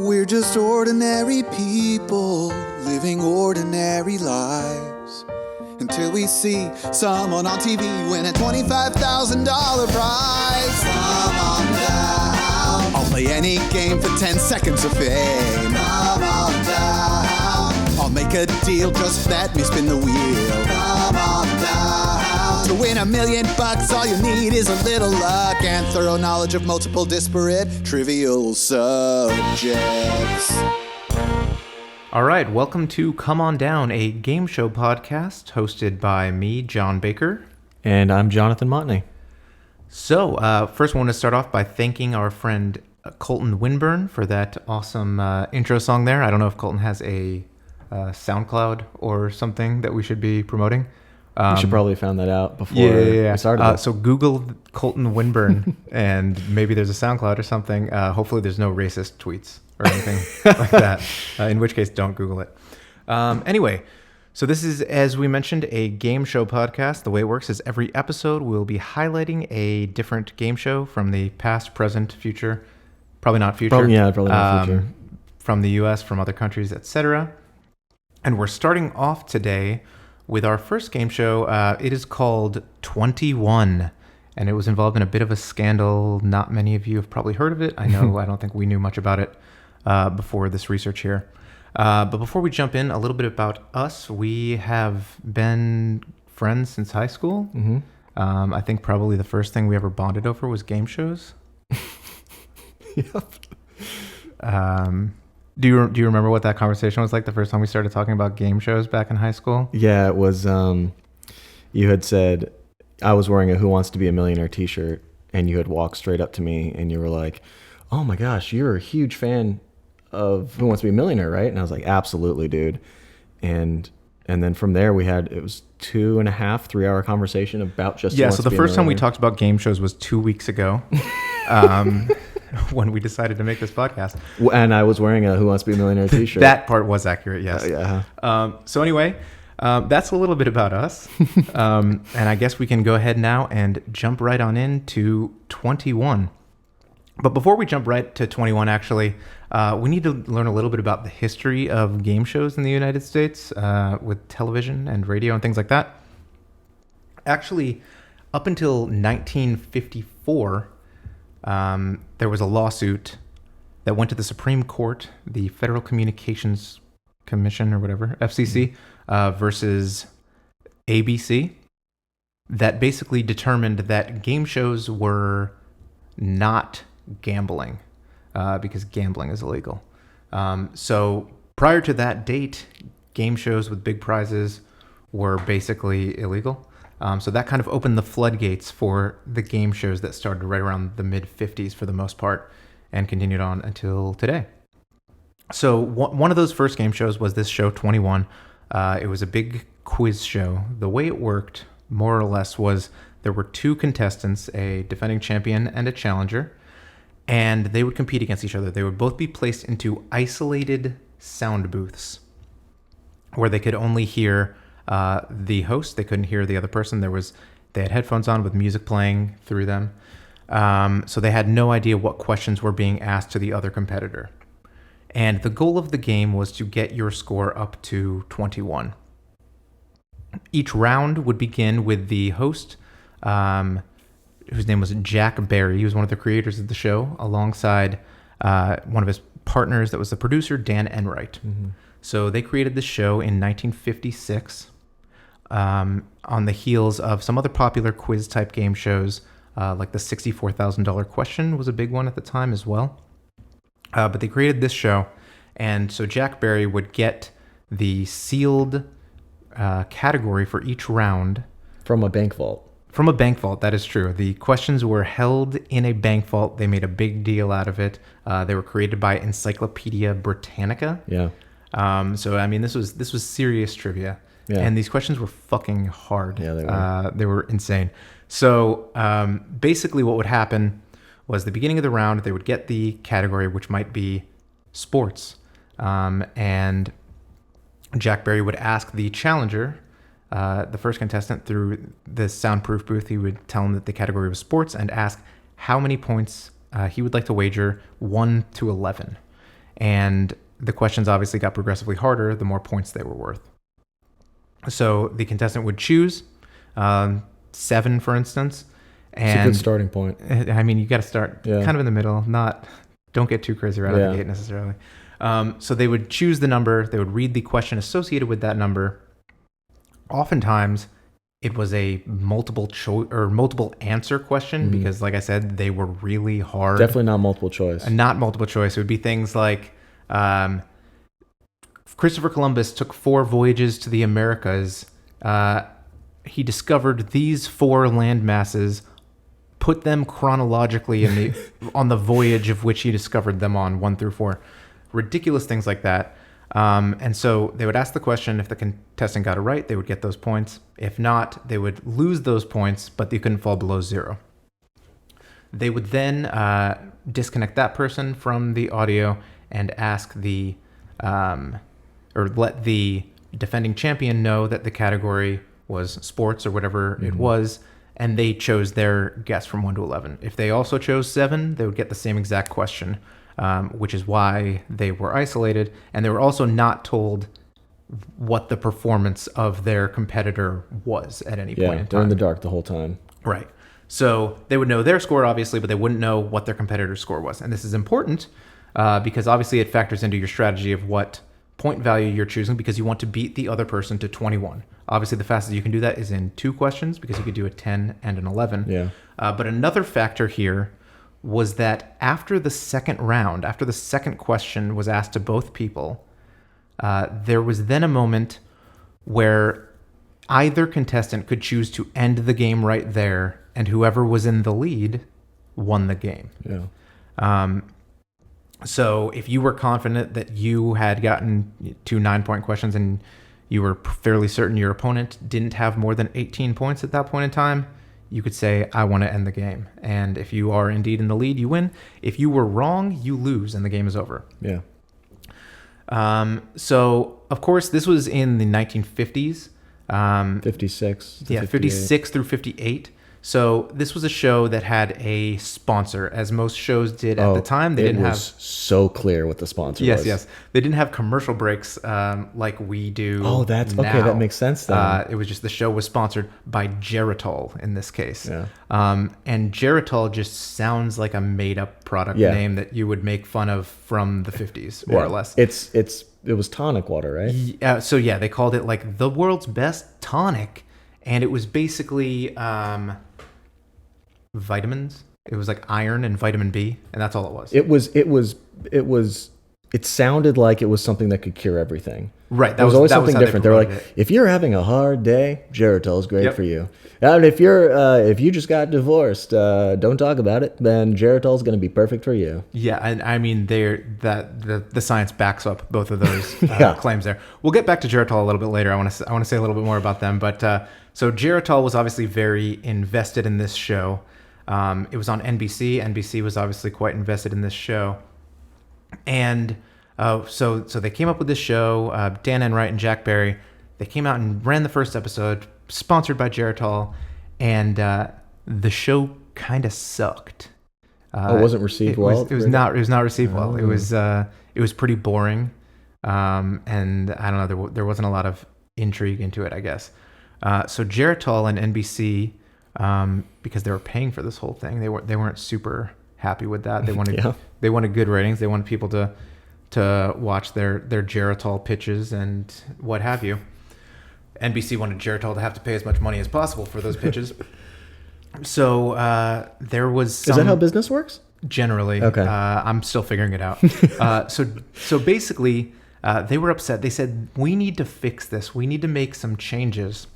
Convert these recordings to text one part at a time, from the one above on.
We're just ordinary people living ordinary lives until we see someone on TV win a $25,000 prize. Come on down. I'll play any game for 10 seconds of fame. Come on down. I'll make a deal, just let me spin the wheel. Come on down. To win $1 million, all you need is a little luck and thorough knowledge of multiple disparate trivial subjects. All right, welcome to Come On Down, a game show podcast hosted by me, John Baker. And I'm Jonathan Montney. So, first I want to start off by thanking our friend Colton Winburn for that awesome intro song there. I don't know if Colton has a SoundCloud or something that we should be promoting. We should probably have found that out before we started. So Google Colton Winburn and maybe there's a SoundCloud or something. Hopefully there's no racist tweets or anything like that. In which case, don't Google it. Anyway, so this is, as we mentioned, a game show podcast. The way it works is every episode we'll be highlighting a different game show from the past, present, future. Probably not future. Probably not future. From the U.S., from other countries, etc. And we're starting off today with our first game show. It is called 21, and it was involved in a bit of a scandal. Not many of you have probably heard of it. I know I don't think we knew much about it before this research here. But before we jump in, a little bit about us. We have been friends since high school. Mm-hmm. I think probably the first thing we ever bonded over was game shows. Yep. Do you remember what that conversation was like the first time we started talking about game shows back in high school? Yeah, it was, you had said, I was wearing a Who Wants to Be a Millionaire t-shirt, and you had walked straight up to me, and you were like, oh my gosh, you're a huge fan of Who Wants to Be a Millionaire, right? And I was like, absolutely, dude. And then from there, it was 2.5-3 hour conversation about just so the first time we talked about game shows was 2 weeks ago. When we decided to make this podcast. And I was wearing a Who Wants to Be a Millionaire t-shirt. That part was accurate, yes. Yeah. So anyway, that's a little bit about us. And I guess we can go ahead now and jump right on into 21. But before we jump right to 21, actually, we need to learn a little bit about the history of game shows in the United States with television and radio and things like that. Actually, up until 1954, there was a lawsuit that went to the Supreme Court, the Federal Communications Commission or whatever, FCC, versus ABC, that basically determined that game shows were not gambling because gambling is illegal. So prior to that date, game shows with big prizes were basically illegal. So that kind of opened the floodgates for the game shows that started right around the mid-50s for the most part and continued on until today. So one of those first game shows was this show 21. It was a big quiz show. The way it worked, more or less, was there were two contestants, a defending champion and a challenger, and they would compete against each other. They would both be placed into isolated sound booths where they could only hear the host. They couldn't hear the other person. They had headphones on with music playing through them. So they had no idea what questions were being asked to the other competitor. And the goal of the game was to get your score up to 21. Each round would begin with the host, whose name was Jack Barry. He was one of the creators of the show, alongside one of his partners that was the producer, Dan Enright. Mm-hmm. So they created this show in 1956 on the heels of some other popular quiz-type game shows, like the $64,000 question was a big one at the time as well. But they created this show, and so Jack Barry would get the sealed category for each round. From a bank vault. From a bank vault, that is true. The questions were held in a bank vault. They made a big deal out of it. They were created by Encyclopedia Britannica. Yeah. So I mean, this was serious trivia, and these questions were fucking hard. Yeah, they were. They were insane. So basically, what would happen was the beginning of the round, they would get the category, which might be sports, and Jack Barry would ask the challenger, the first contestant, through the soundproof booth. He would tell him that the category was sports and ask how many points he would like to wager 1 to 11. and the questions obviously got progressively harder the more points they were worth. So the contestant would choose 7, for instance. And it's a good starting point. I mean, you got to start kind of in the middle, don't get too crazy right out of the gate necessarily. So they would choose the number, they would read the question associated with that number. Oftentimes, it was a multiple choice or multiple answer question because, like I said, they were really hard. Definitely not multiple choice. Not multiple choice. It would be things like Christopher Columbus took 4 voyages to the Americas. He discovered these 4 land masses, put them chronologically on the voyage of which he discovered them on, 1 through 4. Ridiculous things like that. And so they would ask the question. If the contestant got it right, they would get those points. If not, they would lose those points, but you couldn't fall below 0. They would then disconnect that person from the audio and ask or let the defending champion know that the category was sports or whatever it was, and they chose their guess from 1 to 11. If they also chose 7, they would get the same exact question, which is why they were isolated, and they were also not told what the performance of their competitor was at any point in time. They're in the dark the whole time. Right. So they would know their score, obviously, but they wouldn't know what their competitor's score was. And this is important because obviously it factors into your strategy of what point value you're choosing, because you want to beat the other person to 21. Obviously, the fastest you can do that is in 2 questions, because you could do a 10 and an 11. Yeah. But another factor here was that after the second round, after the second question was asked to both people, there was then a moment where either contestant could choose to end the game right there, and whoever was in the lead won the game. Yeah. So if you were confident that you had gotten 2 9-point questions and you were fairly certain your opponent didn't have more than 18 points at that point in time, you could say, I want to end the game. And if you are indeed in the lead, you win. If you were wrong, you lose and the game is over. Yeah. So, of course, this was in the 1950s. 56. to 58. 56 through 58. So this was a show that had a sponsor, as most shows did at the time. They didn't have so clear what the sponsor was. Yes. They didn't have commercial breaks like we do. Oh, that's now. okay. That makes sense then. It was just the show was sponsored by Geritol in this case. Yeah. And Geritol just sounds like a made-up product name that you would make fun of from the 50s, more or less. It was tonic water, right? So they called it like the world's best tonic, and it was basically vitamins. It was like iron and vitamin B, and that's all it was. It sounded like it was something that could cure everything. Right. That was always something different. They were like, if you're having a hard day, Geritol is great for you. And if you just got divorced, don't talk about it, then Geritol is going to be perfect for you. Yeah, and I mean, the science backs up both of those claims there. We'll get back to Geritol a little bit later. I want to say a little bit more about them, but so Geritol was obviously very invested in this show. It was on NBC. NBC was obviously quite invested in this show. And so they came up with this show, Dan Enright and Jack Barry. They came out and ran the first episode, sponsored by Geritol, and the show kind of sucked. It wasn't received well? It was not received well. It was pretty boring, and I don't know, there wasn't a lot of intrigue into it, I guess. So Geritol and NBC, because they were paying for this whole thing, they weren't super happy with that. They wanted good ratings. They wanted people to watch their Geritol pitches and what have you. NBC wanted Geritol to have to pay as much money as possible for those pitches. So there was some... Is that how business works? Generally. Okay. I'm still figuring it out. So basically, they were upset. They said, we need to fix this. We need to make some changes.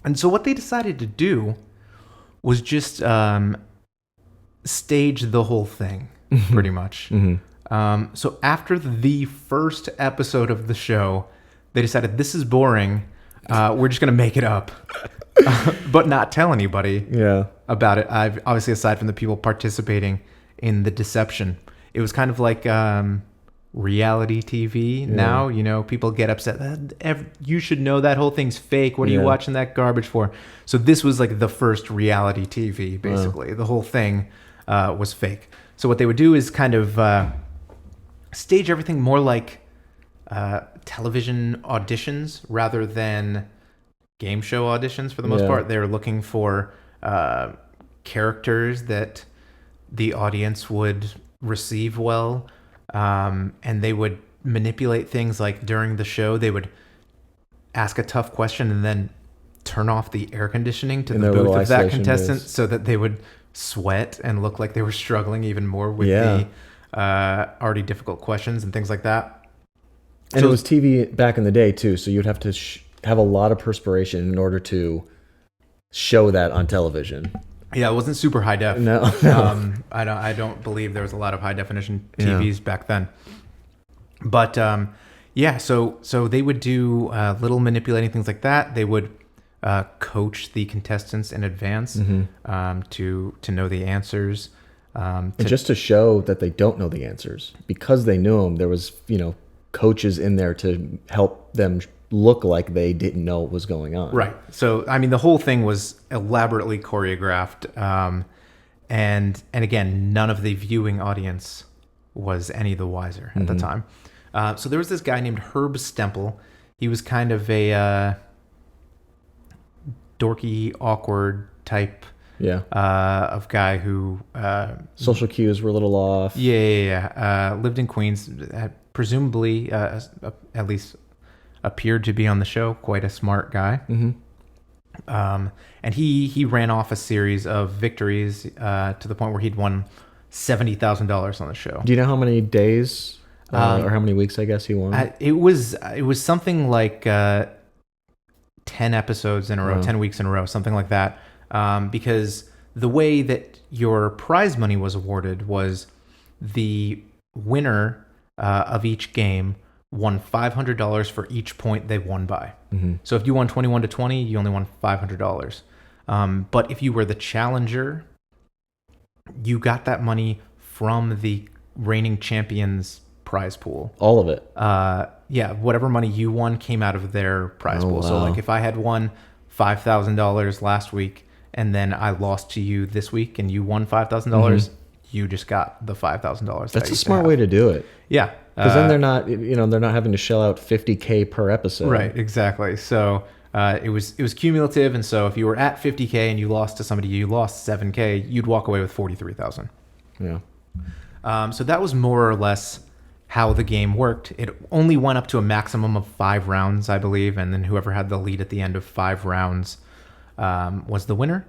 And so what they decided to do was just stage the whole thing, pretty much. Mm-hmm. So after the first episode of the show, they decided, this is boring. We're just going to make it up, but not tell anybody about it. Obviously, aside from the people participating in the deception. It was kind of like reality TV now. You know, people get upset. You should know that whole thing's fake. What are you watching that garbage for? So this was like the first reality TV, basically. The whole thing was fake. So what they would do is kind of stage everything more like television auditions rather than game show auditions for the most part. They were looking for characters that the audience would receive well, and they would manipulate things like during the show they would ask a tough question and then turn off the air conditioning to the booth of that contestant so that they would sweat and look like they were struggling even more with the already difficult questions and things like that. And it was TV back in the day too, so you'd have to have a lot of perspiration in order to show that on television. Yeah, it wasn't super high def. No. I don't believe there was a lot of high definition TVs back then. But so they would do little manipulating things like that. They would coach the contestants in advance to know the answers. And just to show that they don't know the answers, because they knew them, there was coaches in there to help them look like they didn't know what was going on. Right. So I mean, the whole thing was elaborately choreographed, and again, none of the viewing audience was any the wiser at the time. So there was this guy named Herb Stempel. He was kind of a dorky, awkward type of guy who social cues were a little off. Lived in Queens, presumably at least appeared to be on the show. Quite a smart guy. And he ran off a series of victories to the point where he'd won $70,000 on the show. Do you know how many days or how many weeks, I guess, he won? It was something like 10 episodes in a row, 10 weeks in a row, something like that. Because the way that your prize money was awarded was the winner of each game won $500 for each point they won by. So if you won 21-20, you only won $500. But if you were the challenger, you got that money from the reigning champions prize pool. All of it. Whatever money you won came out of their prize pool. Wow. So like if I had won $5,000 last week and then I lost to you this week and you won $5,000, you just got the $5,000. That's a smart way to do it. Yeah. Because then they're not, they're not having to shell out $50K per episode. Right, exactly. So it was cumulative, and so if you were at $50K and you lost to somebody, you lost $7K, you'd walk away with $43,000. Yeah. So that was more or less how the game worked. It only went up to a maximum of 5 rounds, I believe, and then whoever had the lead at the end of 5 rounds was the winner.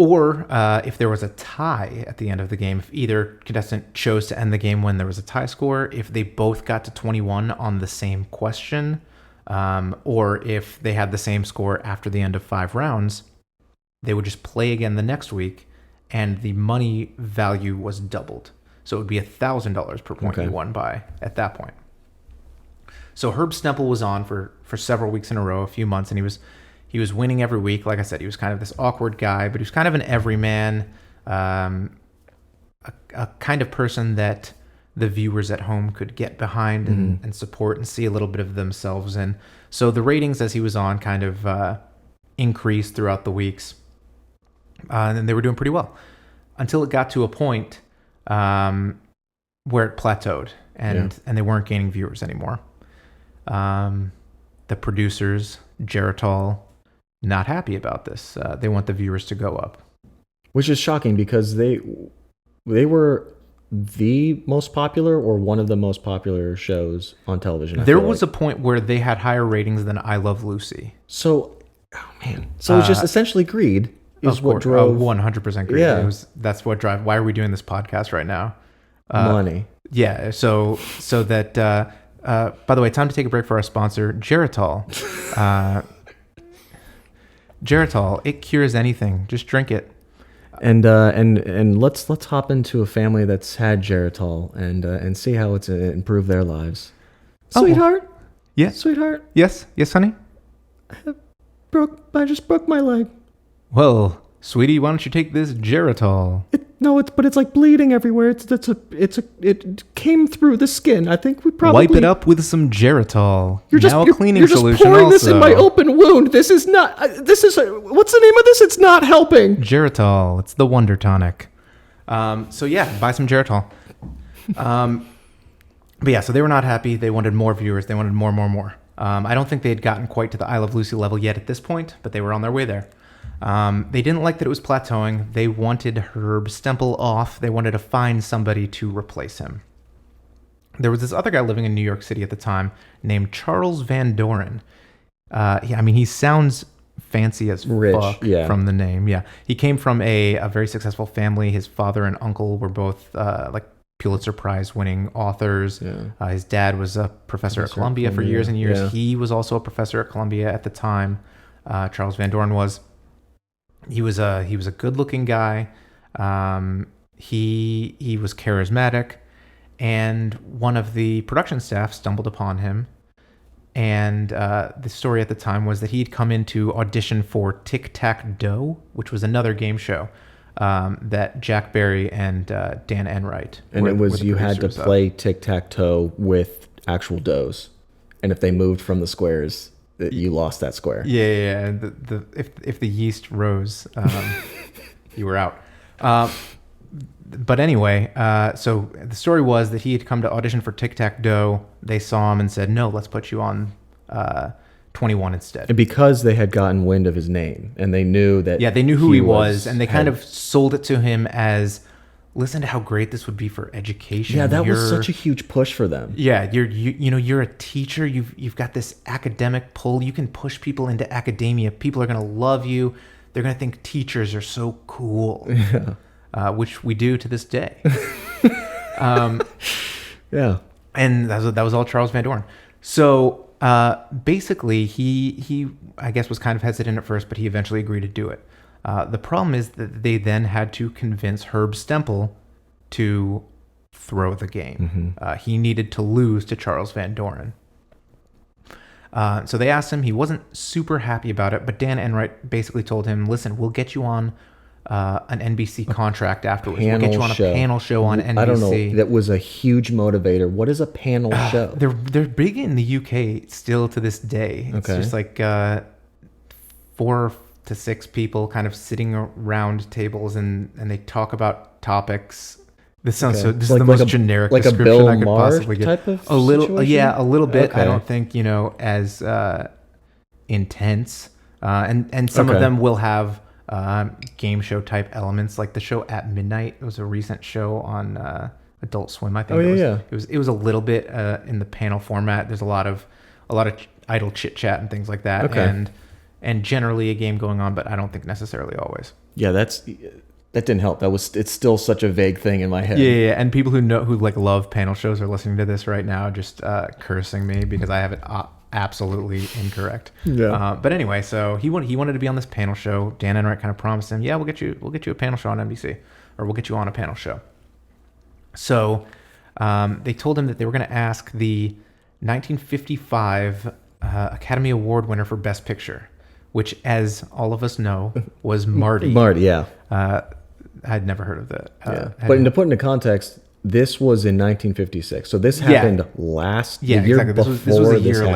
Or if there was a tie at the end of the game, if either contestant chose to end the game when there was a tie score, if they both got to 21 on the same question, or if they had the same score after the end of 5 rounds, they would just play again the next week, and the money value was doubled. So it would be $1,000 per point you won by at that point. So Herb Stempel was on for several weeks in a row, a few months, and he was winning every week. Like I said, he was kind of this awkward guy, but he was kind of an everyman, a kind of person that the viewers at home could get behind and support and see a little bit of themselves in. So the ratings as he was on kind of increased throughout the weeks, and they were doing pretty well until it got to a point where it plateaued and they weren't gaining viewers anymore. The producers, Geritol, not happy about this. They want the viewers to go up, which is shocking because they were the most popular or one of the most popular shows on television. There was a point where they had higher ratings than I Love Lucy. So, so it's just essentially greed is what drove 100% greed. Yeah, that's what drive. Why are we doing this podcast right now? Money. Yeah. So that. By the way, time to take a break for our sponsor, Geritol. Geritol, it cures anything. Just drink it. And let's hop into a family that's had Geritol and see how it's improved their lives. Sweetheart. Yeah. Sweetheart. Yes, honey. I just broke my leg. Well, sweetie, why don't you take this Geritol? But it's like bleeding everywhere. It came through the skin. I think we probably wipe it up with some Geritol. You're just pouring this in my open wound. This is not. What's the name of this? It's not helping. Geritol. It's the Wonder Tonic. So yeah, buy some Geritol. But yeah, so they were not happy. They wanted more viewers. They wanted more, more, more. I don't think they had gotten quite to the I Love Lucy level yet at this point, but they were on their way there. They didn't like that it was plateauing. They wanted Herb Stempel off. They wanted to find somebody to replace him. There was this other guy living in New York City at the time named Charles Van Doren. He sounds fancy as Rich, fuck yeah. from the name. Yeah, he came from a very successful family. His father and uncle were both like Pulitzer Prize winning authors. Yeah. His dad was a professor at Columbia for years and years. Yeah. He was also a professor at Columbia at the time. Charles Van Doren was. He was a good-looking guy. He was charismatic, and one of the production staff stumbled upon him. And the story at the time was that he'd come in to audition for Tic Tac Dough, which was another game show that Jack Barry and Dan Enright. And it was you had to producers of. play tic tac toe with actual doughs, and if they moved from the squares, you lost that square. Yeah. And if the yeast rose, you were out. But anyway, so the story was that he had come to audition for Tic Tac Dough. They saw him and said, "No, let's put you on 21 instead." And because they had gotten wind of his name and they knew that, Yeah, they knew who he was, and they kind of sold it to him as, "Listen to how great this would be for education." Yeah, that was such a huge push for them. Yeah, you're a teacher. You've got this academic pull. You can push people into academia. People are gonna love you. They're gonna think teachers are so cool. Yeah. Which we do to this day. Yeah. And that was all Charles Van Doren. So basically, he I guess was kind of hesitant at first, but he eventually agreed to do it. The problem is that they then had to convince Herb Stempel to throw the game. He needed to lose to Charles Van Doren. So they asked him. He wasn't super happy about it, but Dan Enright basically told him, "Listen, we'll get you on an NBC contract afterwards. We'll get you on a panel show on NBC." I don't know. That was a huge motivator. What is a panel show? They're big in the UK still to this day. It's just like 4 to 6 people kind of sitting around tables and they talk about topics. This sounds so. This is the most generic like a description Bill I could Maher possibly get. type of a little, situation? yeah, a little bit. Okay. I don't think as intense. And some of Okay. them will have game show type elements, like the show At Midnight. It was a recent show on Adult Swim. I think. It was a little bit in the panel format. There's a lot of idle chit chat and things like that. Okay. And generally a game going on, but I don't think necessarily always. Yeah, that didn't help. It's still such a vague thing in my head. Yeah. And people who like love panel shows are listening to this right now, just cursing me because I have it absolutely incorrect. Yeah. But anyway, so he wanted to be on this panel show. Dan Enright kind of promised him, "Yeah, we'll get you a panel show on NBC, or we'll get you on a panel show." So they told him that they were going to ask the 1955 Academy Award winner for Best Picture, which, as all of us know, was Marty. Marty, yeah. I'd never heard of that. But to put into context, this was in 1956. So this happened the year exactly. before This was a year happened.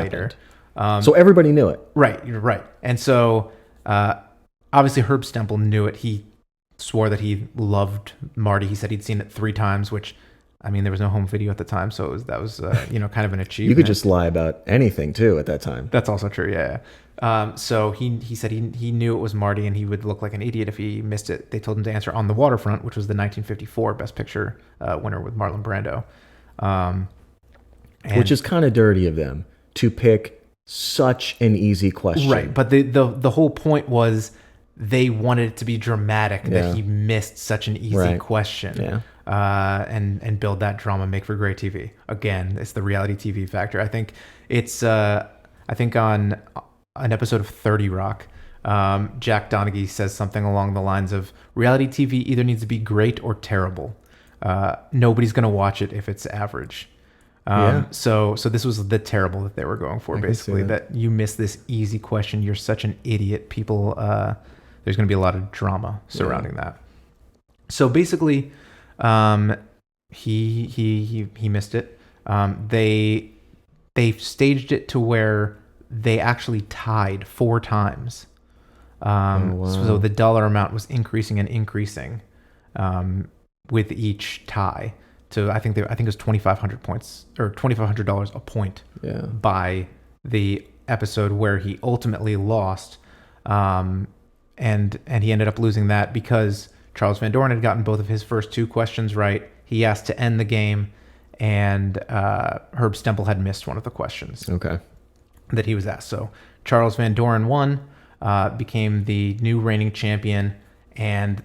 later. So everybody knew it. Right, you're right. And so obviously Herb Stempel knew it. He swore that he loved Marty. He said he'd seen it 3 times, which, I mean, there was no home video at the time, so that was kind of an achievement. You could just lie about anything too at that time. That's also true, yeah. So he said he knew it was Marty, and he would look like an idiot if he missed it. They told him to answer On the Waterfront, which was the 1954 Best Picture winner with Marlon Brando. Which is kind of dirty of them to pick such an easy question. Right, but the whole point was they wanted it to be dramatic that he missed such an easy question. Yeah. And build that drama, make for great TV. Again, it's the reality TV factor. I think it's on an episode of 30 Rock, Jack Donaghy says something along the lines of, reality TV either needs to be great or terrible. Nobody's going to watch it if it's average. So this was the terrible that they were going for, basically, that you miss this easy question. You're such an idiot. People, there's going to be a lot of drama surrounding that. So basically, he missed it. They staged it to where they actually tied 4 times. So the dollar amount was increasing and increasing with each tie to I think it was 2,500 points or $2,500 a point Yeah. by the episode where he ultimately lost, and he ended up losing that because Charles Van Doren had gotten both of his first two questions right. He asked to end the game, and Herb Stempel had missed one of the questions Okay. that he was asked. So Charles Van Doren won, became the new reigning champion, and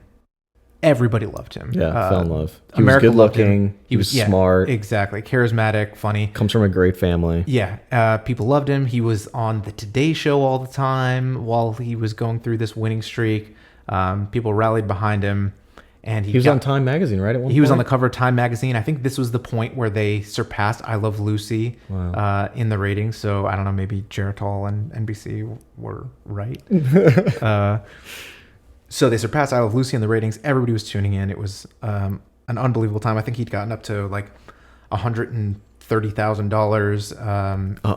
everybody loved him. Yeah, fell in love. He America was good loved him. looking. He was smart. Exactly. Charismatic, funny. Comes from a great family. Yeah. People loved him. He was on the Today Show all the time while he was going through this winning streak. People rallied behind him. And He was on Time Magazine, right? At one he point? was on the cover of Time Magazine. I think this was the point where they surpassed I Love Lucy in the ratings. So I don't know, maybe Geritol and NBC were right. So they surpassed I Love Lucy in the ratings. Everybody was tuning in. It was an unbelievable time. I think he'd gotten up to like $130,000.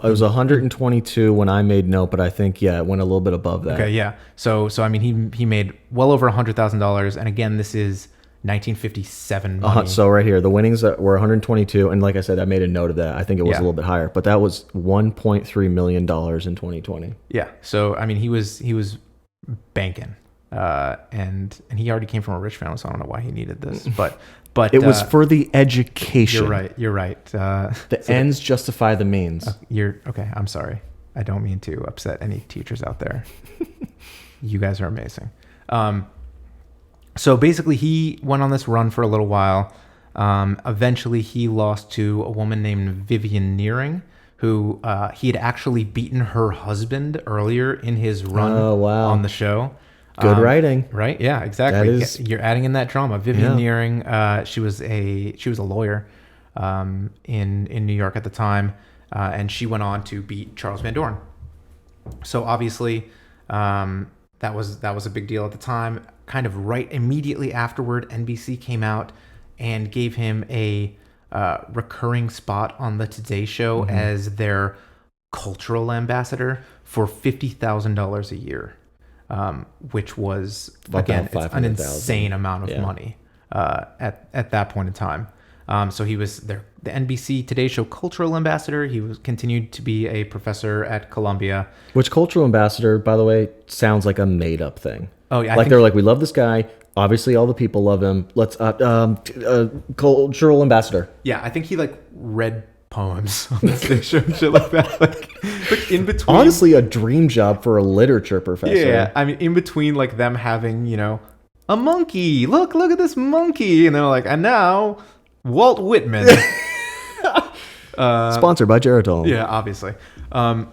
It was 122 when I made note, but I think it went a little bit above that. Okay, yeah. So I mean, he made well over $100,000, and again, this is 1957 money. So right here, the winnings were 122, and like I said, I made a note of that. I think it was Yeah. a little bit higher, but that was 1.3 million dollars in 2020. Yeah. So I mean, he was banking, and he already came from a rich family, so I don't know why he needed this, but It was for the education. You're right. The ends justify the means. You're okay. I'm sorry. I don't mean to upset any teachers out there. You guys are amazing. So basically, he went on this run for a little while. Eventually, he lost to a woman named Vivian Nearing, who he had actually beaten her husband earlier in his run on the show. Good writing, right? Yeah, exactly. That is, you're adding in that drama. Vivian Yeah. Nearing, she was a lawyer in New York at the time, and she went on to beat Charles Van Doren. So obviously, that was a big deal at the time. Kind of right immediately afterward, NBC came out and gave him a recurring spot on the Today Show as their cultural ambassador for $50,000 a year. Which was, again, it's an insane amount of money at that point in time. So he was the NBC Today Show cultural ambassador. He continued to be a professor at Columbia. Which cultural ambassador, by the way, sounds like a made-up thing. Oh, yeah. They're like, we love this guy. Obviously, all the people love him. Let's cultural ambassador. Yeah, I think he read poems on the station and shit like that. Like in between. Honestly, a dream job for a literature professor. Yeah, I mean, in between them having, a monkey. Look at this monkey. And they're like, and now Walt Whitman. Sponsored by Geritol. Yeah, obviously. So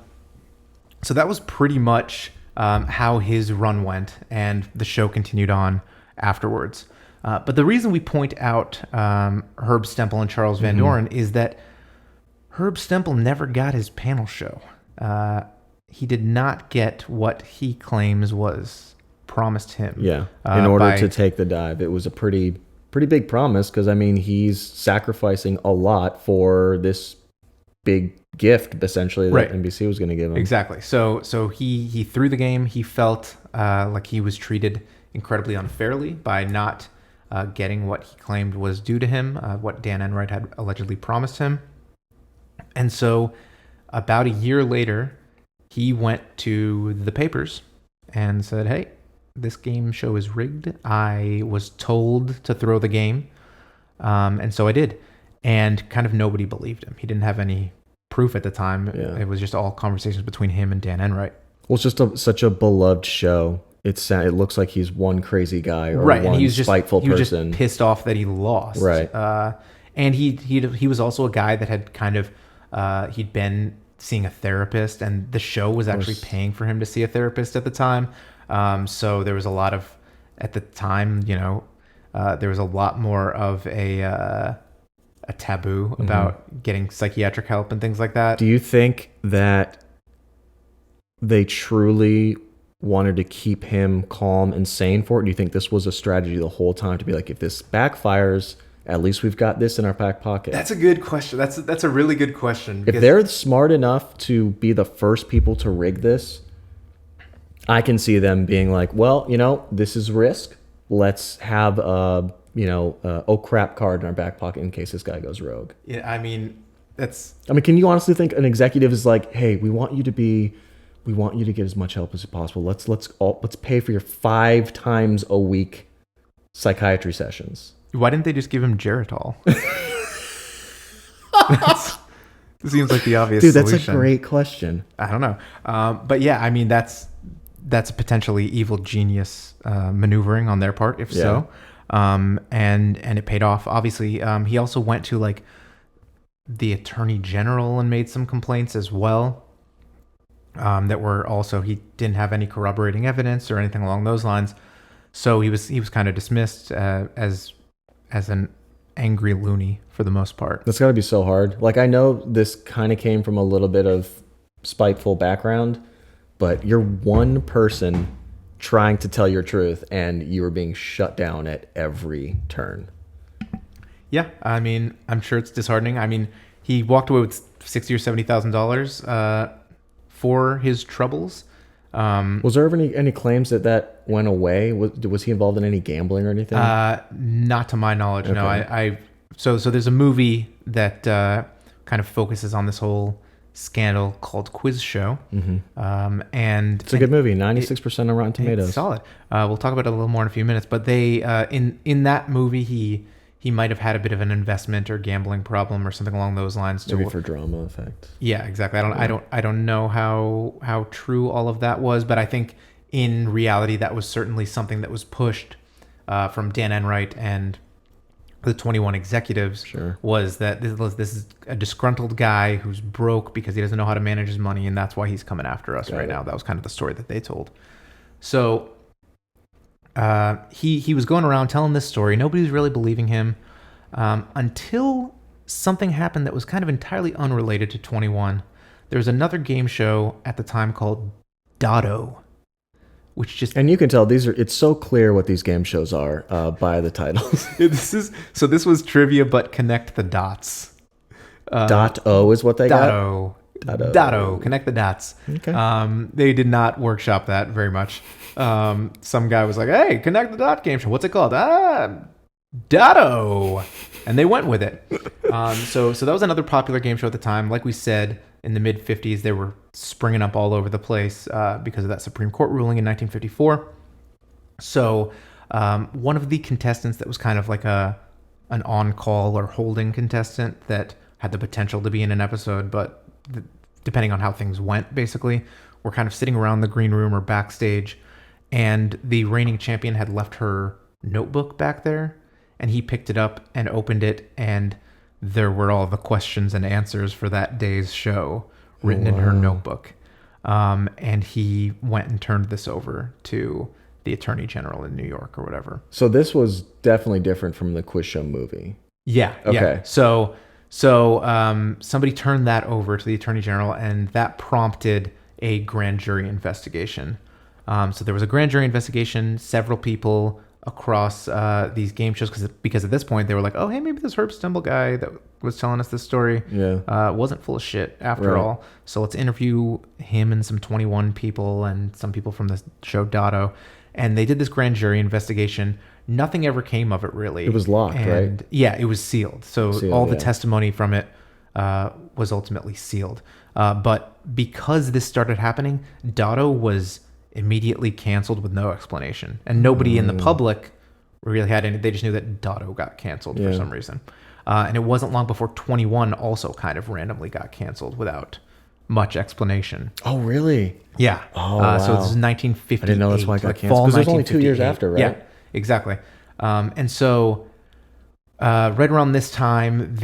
that was pretty much how his run went, and the show continued on afterwards. But the reason we point out Herb Stempel and Charles Van Doren is that Herb Stempel never got his panel show. He did not get what he claims was promised him. Yeah, in order to take the dive. It was a pretty big promise because, I mean, he's sacrificing a lot for this big gift, essentially, that NBC was going to give him. Exactly. So he threw the game. He felt like he was treated incredibly unfairly by not getting what he claimed was due to him, what Dan Enright had allegedly promised him. And so about a year later, he went to the papers and said, hey, this game show is rigged. I was told to throw the game. And so I did. And kind of nobody believed him. He didn't have any proof at the time. Yeah. It was just all conversations between him and Dan Enright. Well, it's just such a beloved show. It looks like he's one crazy guy or right. one And he was just, spiteful he was person. just pissed off that he lost. Right. And he was also a guy that had kind of he'd been seeing a therapist, and the show was actually paying for him to see a therapist at the time. So there was a lot of, at the time, there was a lot more of a taboo about getting psychiatric help and things like that. Do you think that they truly wanted to keep him calm and sane for it? Do you think this was a strategy the whole time to be like, if this backfires, at least we've got this in our back pocket? That's a good question. That's a really good question. If they're smart enough to be the first people to rig this, I can see them being like, well, this is risk. Let's have a oh crap card in our back pocket in case this guy goes rogue. Yeah, I mean, can you honestly think an executive is like, hey, we want you to get as much help as possible. Let's pay for your 5 times a week psychiatry sessions. why didn't they just give him Geritol? It seems like the obvious Dude, that's solution. a great question. I don't know. But yeah, I mean, that's a potentially evil genius maneuvering on their part, if so. And it paid off. Obviously, he also went to like the attorney general and made some complaints as well. That were also, he didn't have any corroborating evidence or anything along those lines. So he was kind of dismissed as an angry loony for the most part. That's got to be so hard. Like, I know this kind of came from a little bit of spiteful background, but you're one person trying to tell your truth and you are being shut down at every turn. Yeah, I mean, I'm sure it's disheartening. I mean, he walked away with $60,000 or $70,000 for his troubles. Was there ever any claims that went away? Was he involved in any gambling or anything? Not to my knowledge. Okay. No, so there's a movie that kind of focuses on this whole scandal called Quiz Show. Mm-hmm. And it's a good movie. 96% on Rotten Tomatoes. It's solid. We'll talk about it a little more in a few minutes. But they in that movie he might have had a bit of an investment or gambling problem or something along those lines. Maybe for drama effect. Yeah, exactly. I don't know how true all of that was, but I think in reality that was certainly something that was pushed from Dan Enright and the 21 executives. Sure. Was that this is a disgruntled guy who's broke because he doesn't know how to manage his money, and that's why he's coming after us right now. That was kind of the story that they told. So he was going around telling this story. Nobody was really believing him until something happened that was kind of entirely unrelated to 21. There was another game show at the time called Dotto, which just... And you can tell it's so clear what these game shows are by the titles. This was trivia, but connect the dots. Dotto is what they Dotto. got? Dotto. Connect the dots. Okay. They did not workshop that very much. Some guy was like, hey, connect the dot game show. What's it called? Dotto. And they went with it. So that was another popular game show at the time. Like we said, in the mid-50s, they were springing up all over the place because of that Supreme Court ruling in 1954. So one of the contestants that was kind of like an on-call or holding contestant that had the potential to be in an episode, but depending on how things went, basically, were kind of sitting around the green room or backstage, and the reigning champion had left her notebook back there, and he picked it up and opened it, and there were all the questions and answers for that day's show written in her notebook. And he went and turned this over to the Attorney General in New York or whatever. So this was definitely different from the Quiz Show movie. Yeah. Okay. Yeah. So somebody turned that over to the Attorney General, and that prompted a grand jury investigation. So there was a grand jury investigation, several people across these game shows, because at this point they were like, oh, hey, maybe this Herb Stumble guy that was telling us this story wasn't full of shit after all. So let's interview him and some 21 people and some people from the show Dotto. And they did this grand jury investigation. Nothing ever came of it, really. It was locked, right? Yeah, it was sealed. So all the testimony from it was ultimately sealed. But because this started happening, Dotto was immediately canceled with no explanation, and nobody in the public really had any. They just knew that Dotto got canceled for some reason, and it wasn't long before 21 also kind of randomly got canceled without much explanation. Oh, really? Yeah. Oh, wow. So this is 1958. I didn't know that's why it got canceled. Fall Because it was only 2 years 1958. after, right? Yeah, exactly. And so right around this time,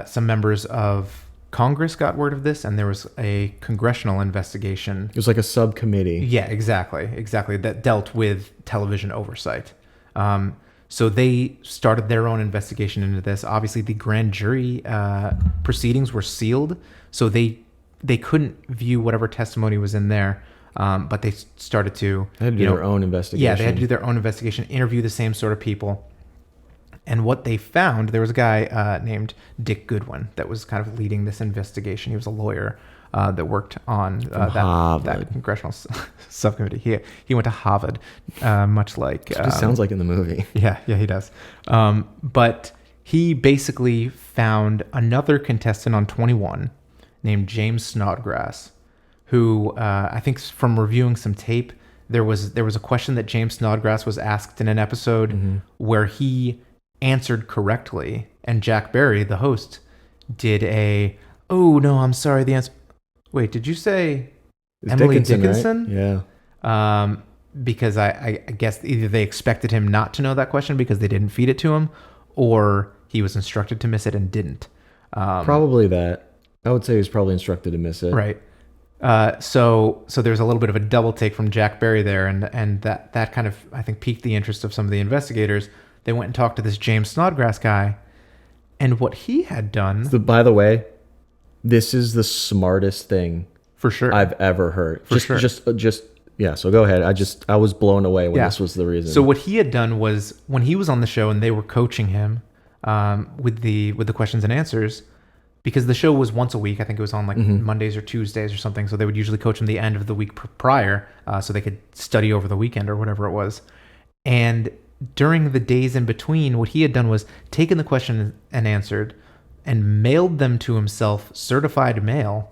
some members of Congress got word of this, and there was a congressional investigation. It was like a subcommittee. Yeah, exactly, that dealt with television oversight. So they started their own investigation into this. Obviously, the grand jury proceedings were sealed, so they couldn't view whatever testimony was in there. But they started to... They had to do their own investigation. Yeah, they had to do their own investigation, interview the same sort of people. And what they found, there was a guy named Dick Goodwin that was kind of leading this investigation. He was a lawyer. that worked on that Harvard. congressional subcommittee. He went to Harvard, much like It just sounds like in the movie. yeah, he does. But he basically found another contestant on 21 named James Snodgrass, who I think from reviewing some tape, there was a question that James Snodgrass was asked in an episode where he answered correctly, and Jack Barry, the host, did oh no, I'm sorry, the answer. Wait, did you say It's Emily Dickinson, Dickinson? right? Yeah. Because I guess either they expected him not to know that question because they didn't feed it to him, or he was instructed to miss it and didn't. Probably that. I would say he was probably instructed to miss it. Right. So there's a little bit of a double take from Jack Barry there, and that kind of, I think, piqued the interest of some of the investigators. They went and talked to this James Snodgrass guy, and what he had done, So, by the way, this is the smartest thing for sure, I've ever heard. For sure. Just yeah. So go ahead. I was blown away when this was the reason. So what he had done was, when he was on the show and they were coaching him with the questions and answers, because the show was once a week. I think it was on like Mondays or Tuesdays or something. So they would usually coach him the end of the week prior, so they could study over the weekend or whatever it was. And during the days in between, what he had done was taken the question and answered and mailed them to himself, certified mail,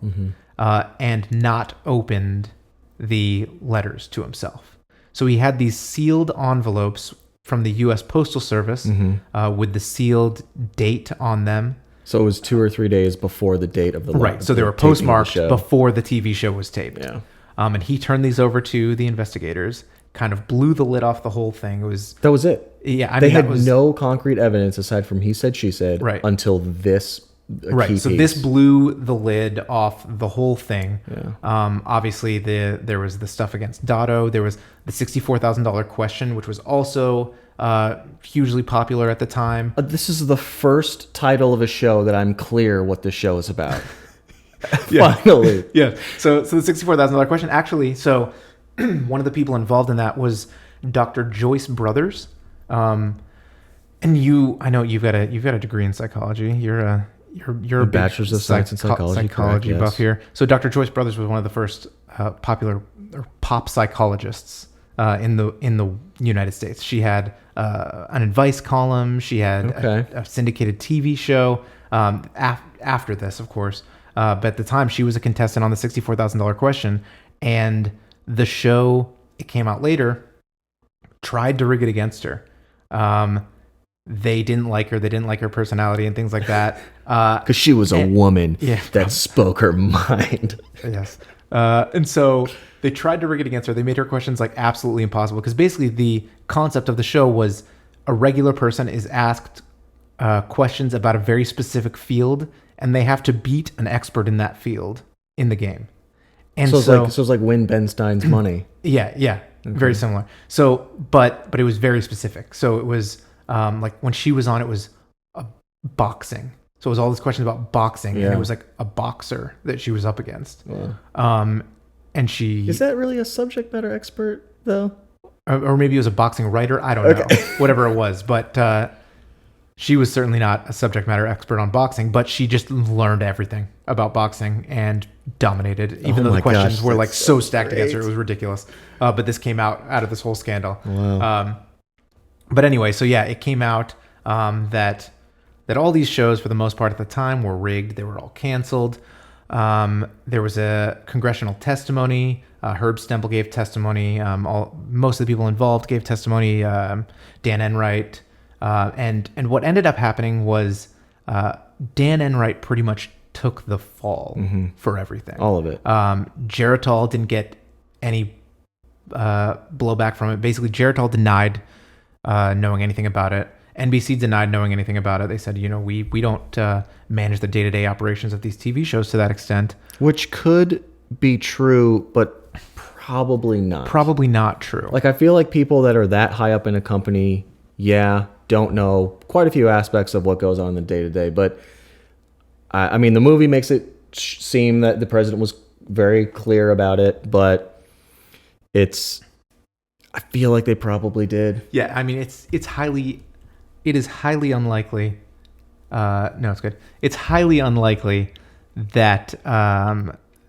and not opened the letters to himself. So he had these sealed envelopes from the U.S. Postal Service with the sealed date on them. So it was 2 or 3 days before the date of the Right. So they were taping of the postmarked show. before the TV show was taped. Yeah. And he turned these over to the investigators, kind of blew the lid off the whole thing. It was, That was it. yeah, I They mean, had that was, no concrete evidence aside from he said, she said, Right. until this right. key So piece. this blew the lid off the whole thing. Yeah. Obviously, there was the stuff against Dotto. There was the $64,000 question, which was also hugely popular at the time. This is the first title of a show that I'm clear what the show is about. Yeah. Finally. Yeah. So the $64,000 question, actually, so one of the people involved in that was Dr. Joyce Brothers. And I know you've got a degree in psychology. You're a big bachelor's of science in psychology, correct, yes. buff here. So Dr. Joyce Brothers was one of the first popular or pop psychologists in the United States. She had an advice column. She had a syndicated TV show. After this, of course, but at the time she was a contestant on the $64,000 question, and the show, it came out later, tried to rig it against her. They didn't like her. They didn't like her personality and things like that. Because she was a woman that spoke her mind. Yes. And so they tried to rig it against her. They made her questions like absolutely impossible, because basically the concept of the show was a regular person is asked questions about a very specific field, and they have to beat an expert in that field in the game. And so it's like win Ben Stein's money. Yeah, very similar. So, but it was very specific. So it was like when she was on, it was boxing. So it was all these questions about boxing, and it was like a boxer that she was up against. Yeah. And she is that really a subject matter expert though? Or maybe it was a boxing writer. I don't know. Whatever it was, but she was certainly not a subject matter expert on boxing. But she just learned everything about boxing and dominated, even though the questions were like so stacked against her. It was ridiculous. But this came out of this whole scandal. Wow. But anyway, so yeah, it came out that all these shows, for the most part at the time, were rigged. They were all canceled. There was a congressional testimony. Herb Stempel gave testimony. Most of the people involved gave testimony. Dan Enright. And what ended up happening was Dan Enright pretty much took the fall for everything. All of it. Geritol didn't get any blowback from it. Basically, Geritol denied knowing anything about it. NBC denied knowing anything about it. They said, we don't manage the day-to-day operations of these TV shows to that extent. Which could be true, but probably not. Probably not true. Like, I feel like people that are that high up in a company, don't know quite a few aspects of what goes on in the day-to-day. But, I mean, the movie makes it seem that the president was very clear about it, but I feel like they probably did. Yeah, I mean, it is highly unlikely. No, it's good. It's highly unlikely that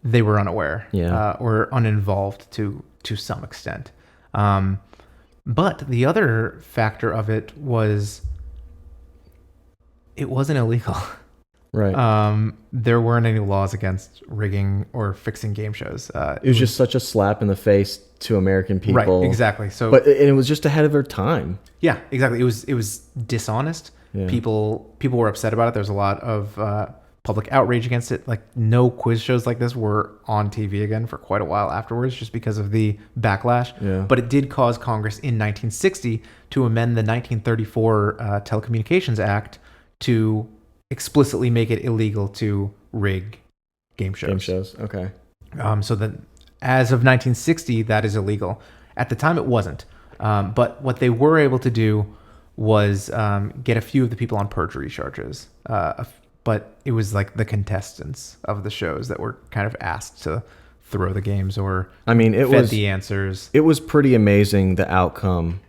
they were unaware, Yeah. or uninvolved to some extent. But the other factor of it was it wasn't illegal. Right. There weren't any laws against rigging or fixing game shows. It was just such a slap in the face to American people. Right, exactly. So, and it was just ahead of their time. yeah, exactly. It was dishonest. Yeah. People were upset about it. There's a lot of public outrage against it. Like, no quiz shows like this were on TV again for quite a while afterwards, just because of the backlash. Yeah. But it did cause Congress in 1960 to amend the 1934 Telecommunications Act to explicitly make it illegal to rig game shows. Game shows. Okay. So that as of 1960, that is illegal. At the time, it wasn't. But what they were able to do was get a few of the people on perjury charges. But it was like the contestants of the shows that were kind of asked to throw the games or it fed was the answers. It was pretty amazing the outcome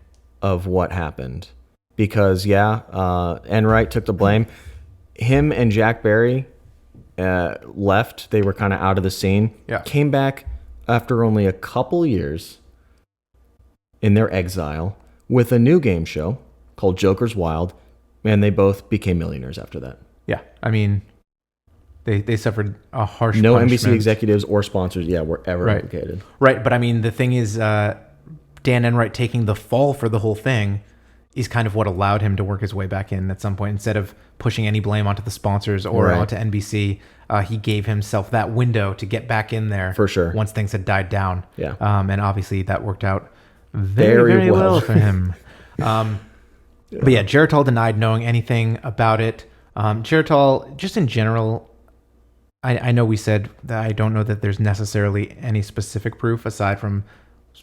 of what happened, because Enright took the blame. Him and Jack Barry left. They were kind of out of the scene. Yeah. Came back after only a couple years in their exile with a new game show called Joker's Wild, and they both became millionaires after that. Yeah, I mean, they suffered a harsh No punishment. NBC executives or sponsors, were ever Right. implicated. Right, but I mean, the thing is, Dan Enright taking the fall for the whole thing is kind of what allowed him to work his way back in at some point. Instead of pushing any blame onto the sponsors or Right. onto NBC, he gave himself that window to get back in there. For sure. Once things had died down. Yeah. And obviously that worked out very well for him. But yeah, Geritol denied knowing anything about it. Geritol, just in general, I know we said that I don't know that there's necessarily any specific proof aside from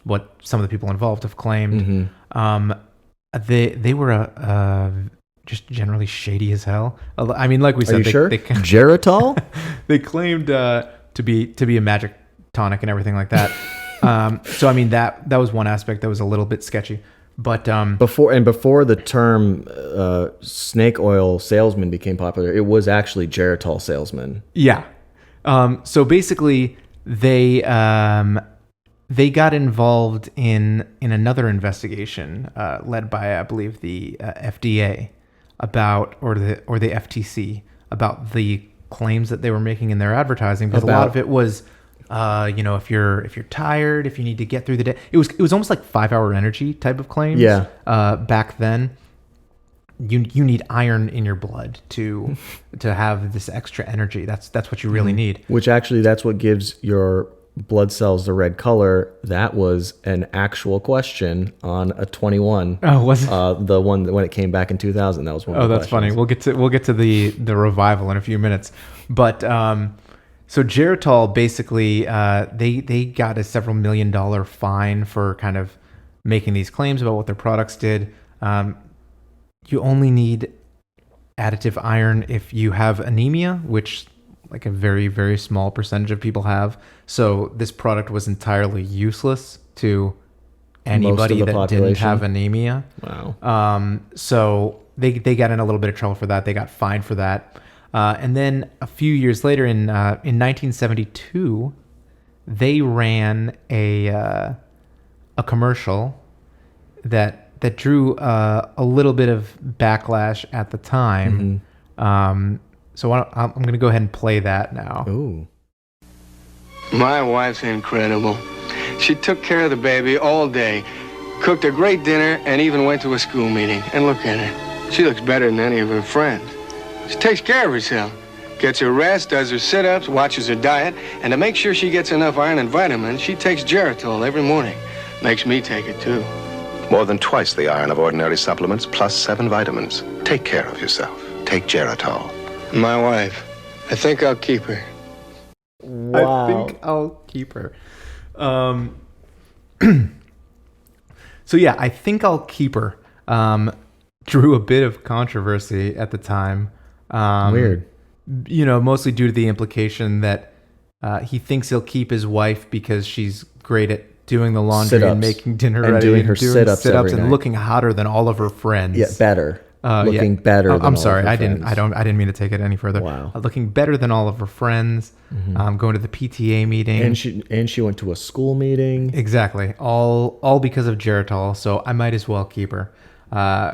what some of the people involved have claimed. They were just generally shady as hell. I mean, like we said, Are you sure? Geritol? they claimed to be a magic tonic and everything like that. So I mean that was one aspect that was a little bit sketchy. But before the term snake oil salesman became popular, it was actually Geritol salesman. yeah. So basically, they got involved in another investigation led by, I believe, the FDA or the FTC about the claims that they were making in their advertising, because a lot of it was if you're tired, if you need to get through the day, it was almost like 5-hour energy type of claims. Yeah. Back then, you need iron in your blood to have this extra energy. That's what you really need. Which actually, that's what gives your blood cells the red color. That was an actual question on a 21. Oh, was it? The one when it came back in 2000. That was one. Oh, of the that's funny. questions. We'll get to the revival in a few minutes, but so Geritol basically they got a several $1 million fine for kind of making these claims about what their products did. You only need additive iron if you have anemia, which like a very, very small percentage of people have. So this product was entirely useless to anybody that didn't population. have anemia. Wow. So they got in a little bit of trouble for that. They got fined for that. And then a few years later, in 1972, they ran a commercial that drew a little bit of backlash at the time. So I'm going to go ahead and play that now. Ooh. My wife's incredible. She took care of the baby all day, cooked a great dinner, and even went to a school meeting. And look at her. She looks better than any of her friends. She takes care of herself, gets her rest, does her sit-ups, watches her diet, and to make sure she gets enough iron and vitamins, she takes Geritol every morning. Makes me take it, too. More than twice the iron of ordinary supplements, plus 7 vitamins. Take care of yourself. Take Geritol. My wife, I think I'll keep her. Wow. I think I'll keep her. So yeah, I think I'll keep her. Drew a bit of controversy at the time. Weird. Mostly due to the implication that he thinks he'll keep his wife because she's great at doing the laundry Sit-ups. and making dinner And ready doing and her doing sit-ups every and night. looking hotter than all of her friends. Yeah, better. looking better. Oh, than I'm all sorry, of her I didn't. friends. I didn't mean to take it any further. Wow. Looking better than all of her friends. Going to the PTA meeting. And she went to a school meeting. Exactly. All because of Geritol. So I might as well keep her.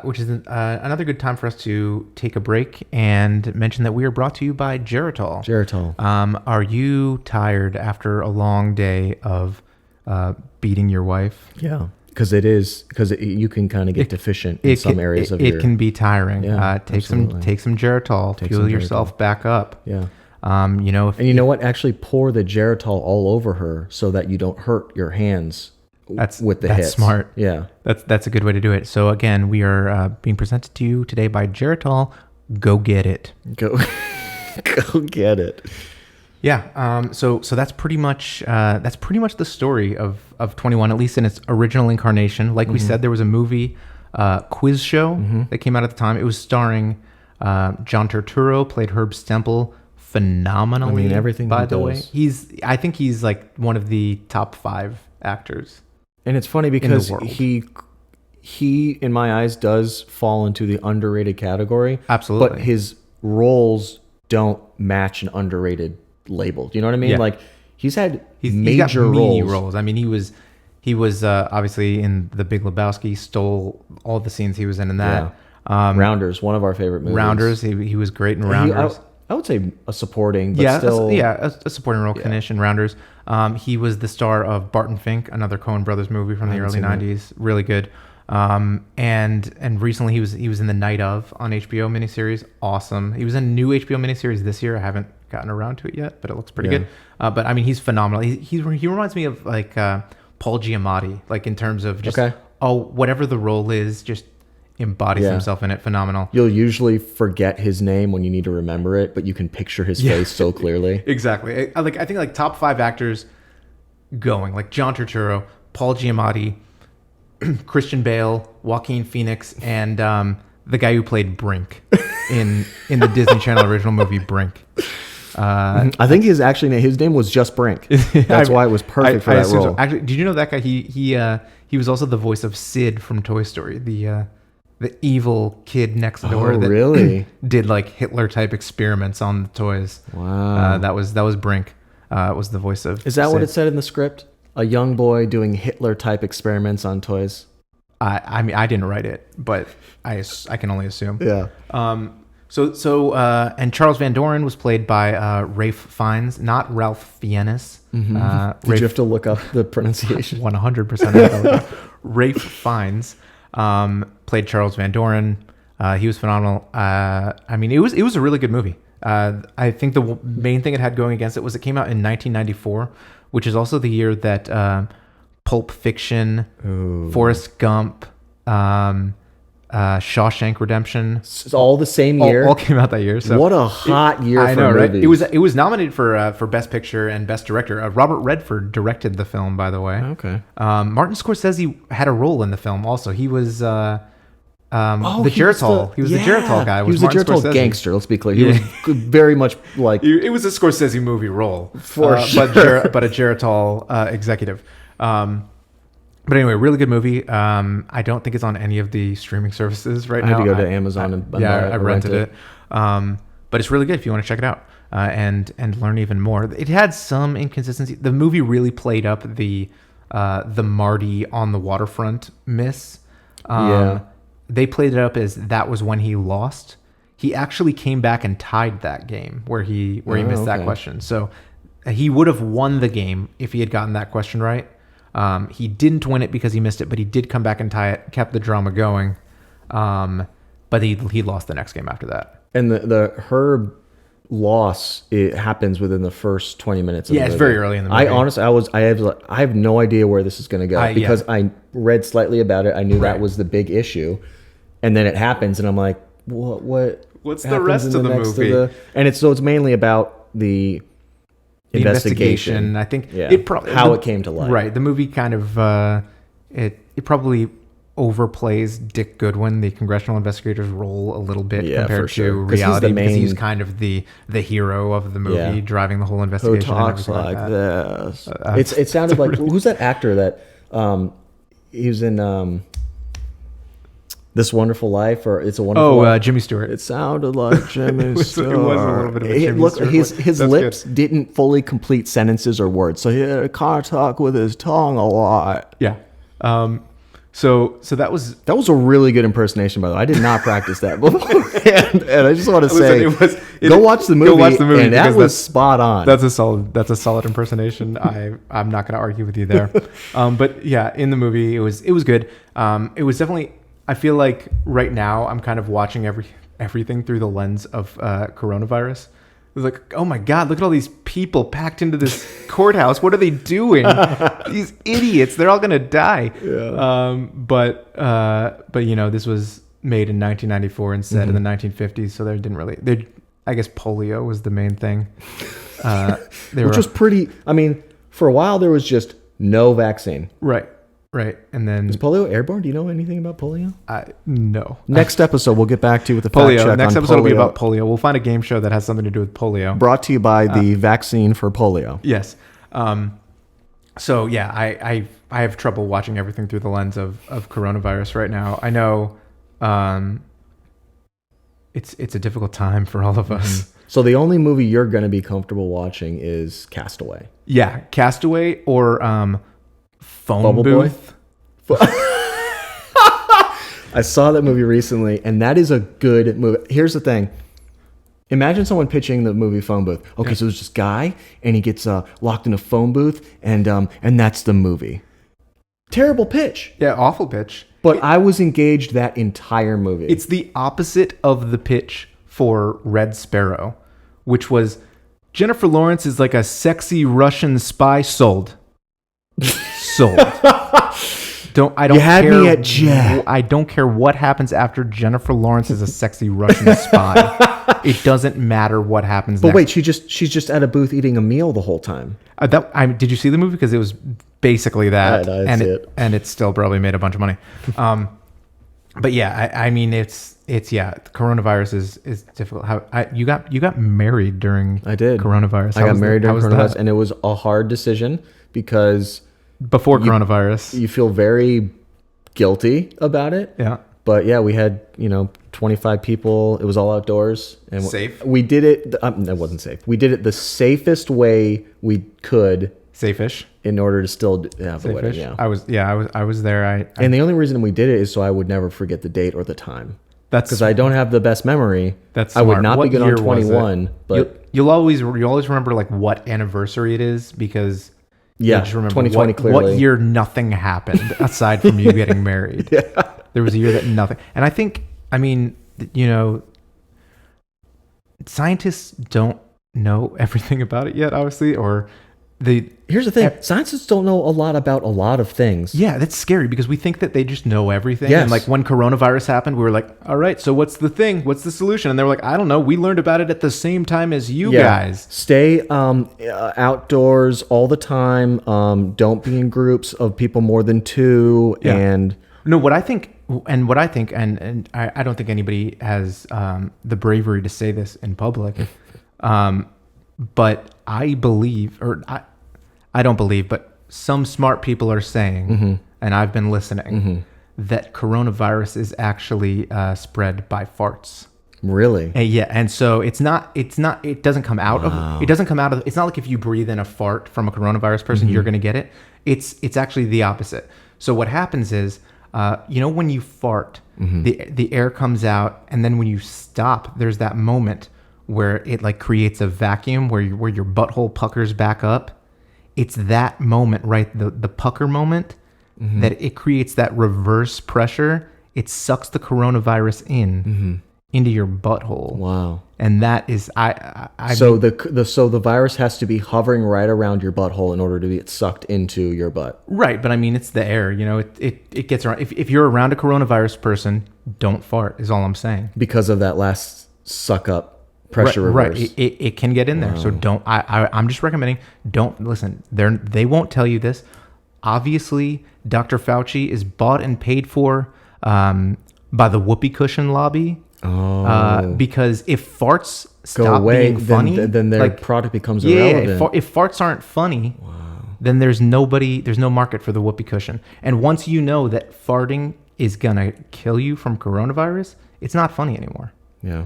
Which is another good time for us to take a break and mention that we are brought to you by Geritol. Geritol. Are you tired after a long day of beating your wife? Yeah, because you can kind of get deficient in some areas of your. It can be tiring. Yeah, take absolutely. some Geritol. Fuel some yourself back up. Yeah. And you know what? Actually, pour the Geritol all over her so that you don't hurt your hands. With the that's hits. Smart. Yeah, that's a good way to do it. So again, we are being presented to you today by Geritol. Go get it. Go get it. Yeah. So that's pretty much the story of 21, at least in its original incarnation. Like we said, there was a movie quiz show that came out at the time. It was starring John Turturro, played Herb Stempel phenomenally. I mean, everything. By he the does. way, I think he's like one of the top 5 actors. And it's funny because world. he in my eyes does fall into the underrated category. Absolutely. But his roles don't match an underrated label. Do you know what I mean? Yeah. Like he's got major roles. roles. I mean, he was obviously in The Big Lebowski, stole all the scenes he was in that. Rounders, one of our favorite movies. Rounders, he was great in Rounders. I would say a supporting, but still... a supporting role, Knish in Rounders. He was the star of Barton Fink, another Coen Brothers movie from the early 90s. Really good. And recently he was in The Night Of on HBO miniseries. Awesome. He was in a new HBO miniseries this year. I haven't gotten around to it yet, but it looks pretty good. But I mean, he's phenomenal. He reminds me of like Paul Giamatti, like in terms of just, whatever the role is, just embodies himself in it. Phenomenal. You'll usually forget his name when you need to remember it, but you can picture his face so clearly. Exactly. I think like top 5 actors going, like John Turturro, Paul Giamatti, Christian Bale, Joaquin Phoenix, and the guy who played Brink in the Disney Channel original movie Brink. I think his name was just Brink. That's why it was perfect for that role. So. Actually, did you know that guy? He was also the voice of Sid from Toy Story, the evil kid next door. That really? Did like Hitler type experiments on the toys. Wow. That was Brink. Was the voice of. Is that Sid. what it said in the script? A young boy doing Hitler type experiments on toys. I mean, I didn't write it, but I can only assume. Yeah. And Charles Van Doren was played by Rafe Fiennes, not Ralph Fiennes. Did you have to look up the pronunciation? 100%. Rafe Fiennes played Charles Van Doren. He was phenomenal. I mean, it was a really good movie. I think the main thing it had going against it was it came out in 1994, which is also the year that Pulp Fiction, Forrest Gump, Shawshank Redemption. It's all the same year. All came out that year. So what a hot year I for know, right? movies. It was nominated for Best Picture and Best Director. Robert Redford directed the film, by the way. Okay. Martin Scorsese had a role in the film. Also, he was the Geritol. He was the Geritol guy. He was the Geritol gangster. Let's be clear. He was very much like. It was a Scorsese movie role for sure, but a Geritol executive. But anyway, really good movie. I don't think it's on any of the streaming services right now. I had to go to Amazon and buy I rented it. But it's really good if you want to check it out and learn even more. It had some inconsistency. The movie really played up the Marty on the waterfront miss. They played it up as that was when he lost. He actually came back and tied that game where he missed that question. So he would have won the game if he had gotten that question right. He didn't win it because he missed it, but he did come back and tie it, kept the drama going. But he lost the next game after that. And the Herb loss, it happens within the first 20 minutes of the movie. It's very early in the movie. I have no idea where this is going to go because I read slightly about it. I knew that was the big issue. And then it happens and I'm like, what's the rest of the movie? And it's mainly about the investigation. I think it came to light. Right. The movie kind of it probably overplays Dick Goodwin, the congressional investigator's role, a little bit compared to reality because he's kind of the hero of the movie, driving the whole investigation. Who talks and like that. this? It sounded like who's that actor that he was in This Wonderful Life or It's a Wonderful Life? Jimmy Stewart. It sounded like Jimmy It was a little bit of a Jimmy Look, Stewart his voice. his That's lips good. didn't fully complete sentences or words, so he had to kind of talk with his tongue a lot. Yeah. So that was. That was a really good impersonation, by the way. I did not practice that beforehand, and I just want to say, go watch the movie. Go watch the movie and that because was spot on. That's a solid impersonation. I'm not going to argue with you there. But yeah, in the movie, it was good. It was definitely. I feel like right now I'm kind of watching everything through the lens of coronavirus. It was like, oh my God, look at all these people packed into this courthouse. What are they doing? These idiots. They're all going to die. Yeah. But this was made in 1994 and set in the 1950s. So I guess polio was the main thing. Which was pretty, for a while there was just no vaccine. Right. And then Is polio airborne? Do you know anything about polio? no. Next episode, we'll get back to you with the fact check Polio. Next on episode will be polio. about polio. We'll find a game show that has something to do with polio. Brought to you by the vaccine for polio. Yes. So yeah, I have trouble watching everything through the lens of coronavirus right now. I know it's a difficult time for all of us. So the only movie you're going to be comfortable watching is Castaway. Yeah, Castaway or Phone Bubble Boy? Booth. I saw that movie recently, and that is a good movie. Here's the thing. Imagine someone pitching the movie Phone Booth. Okay, so there's this guy, and he gets locked in a phone booth, and that's the movie. Terrible pitch. Yeah, awful pitch. But I was engaged that entire movie. It's the opposite of the pitch for Red Sparrow, which was Jennifer Lawrence is like a sexy Russian spy. Sold. I don't You had care. me at yeah. I don't care what happens after Jennifer Lawrence is a sexy Russian spy. It doesn't matter what happens. But next. wait, she's just at a booth eating a meal the whole time. Did you see the movie? Because it was basically that, I didn't see it. And it still probably made a bunch of money. But yeah, it's coronavirus is difficult. You got married during I did. coronavirus. I got married during coronavirus, that? and it was a hard decision because Before coronavirus. you feel very guilty about it. Yeah. But yeah, we had 25 people. It was all outdoors, and Safe? We did it. That wasn't safe. We did it the safest way we could Safe-ish. in order to still have the wedding. Safe-ish. Yeah. I was there. And the only reason we did it is so I would never forget the date or the time. That's Because I don't have the best memory. That's I would smart. not What be good on year was it? 21, but you'll always remember like what anniversary it is because yeah, you just remember 2020 what clearly. year nothing happened aside from you getting married. Yeah. There was a year that nothing. And I think scientists don't know everything about it yet, obviously, or Here's the thing. Scientists don't know a lot about a lot of things. yeah, that's scary because we think that they just know everything. Yes. And like when coronavirus happened, we were like, all right, so what's the thing? What's the solution? And they were like, I don't know. We learned about it at the same time as you guys. Stay outdoors all the time. Don't be in groups of people more than 2. Yeah. And No, what I think, and I don't think anybody has the bravery to say this in public, but I believe, or I don't believe, but some smart people are saying, and I've been listening, that coronavirus is actually spread by farts. really, Yeah, and so it doesn't come out of, it's not like if you breathe in a fart from a coronavirus person, you're going to get it. It's actually the opposite. So what happens is, when you fart, the air comes out, and then when you stop, there's that moment where it like creates a vacuum where your butthole puckers back up. It's that moment, right? The pucker moment that it creates that reverse pressure. It sucks the coronavirus into your butthole. wow. And that is So the virus has to be hovering right around your butthole in order to get sucked into your butt. right, but I mean it's the air, it gets around. If you're around a coronavirus person, don't fart is all I'm saying. Because of that last suck up pressure right, reverse. right. It can get in there. So don't. I'm just recommending. Don't listen. They won't tell you this. Obviously, Dr. Fauci is bought and paid for by the whoopee cushion lobby. Because if farts Go stop away, being funny, then their like, product becomes yeah, irrelevant. if farts aren't funny, then there's no market for the whoopee cushion. And once you know that farting is gonna kill you from coronavirus, it's not funny anymore. Yeah.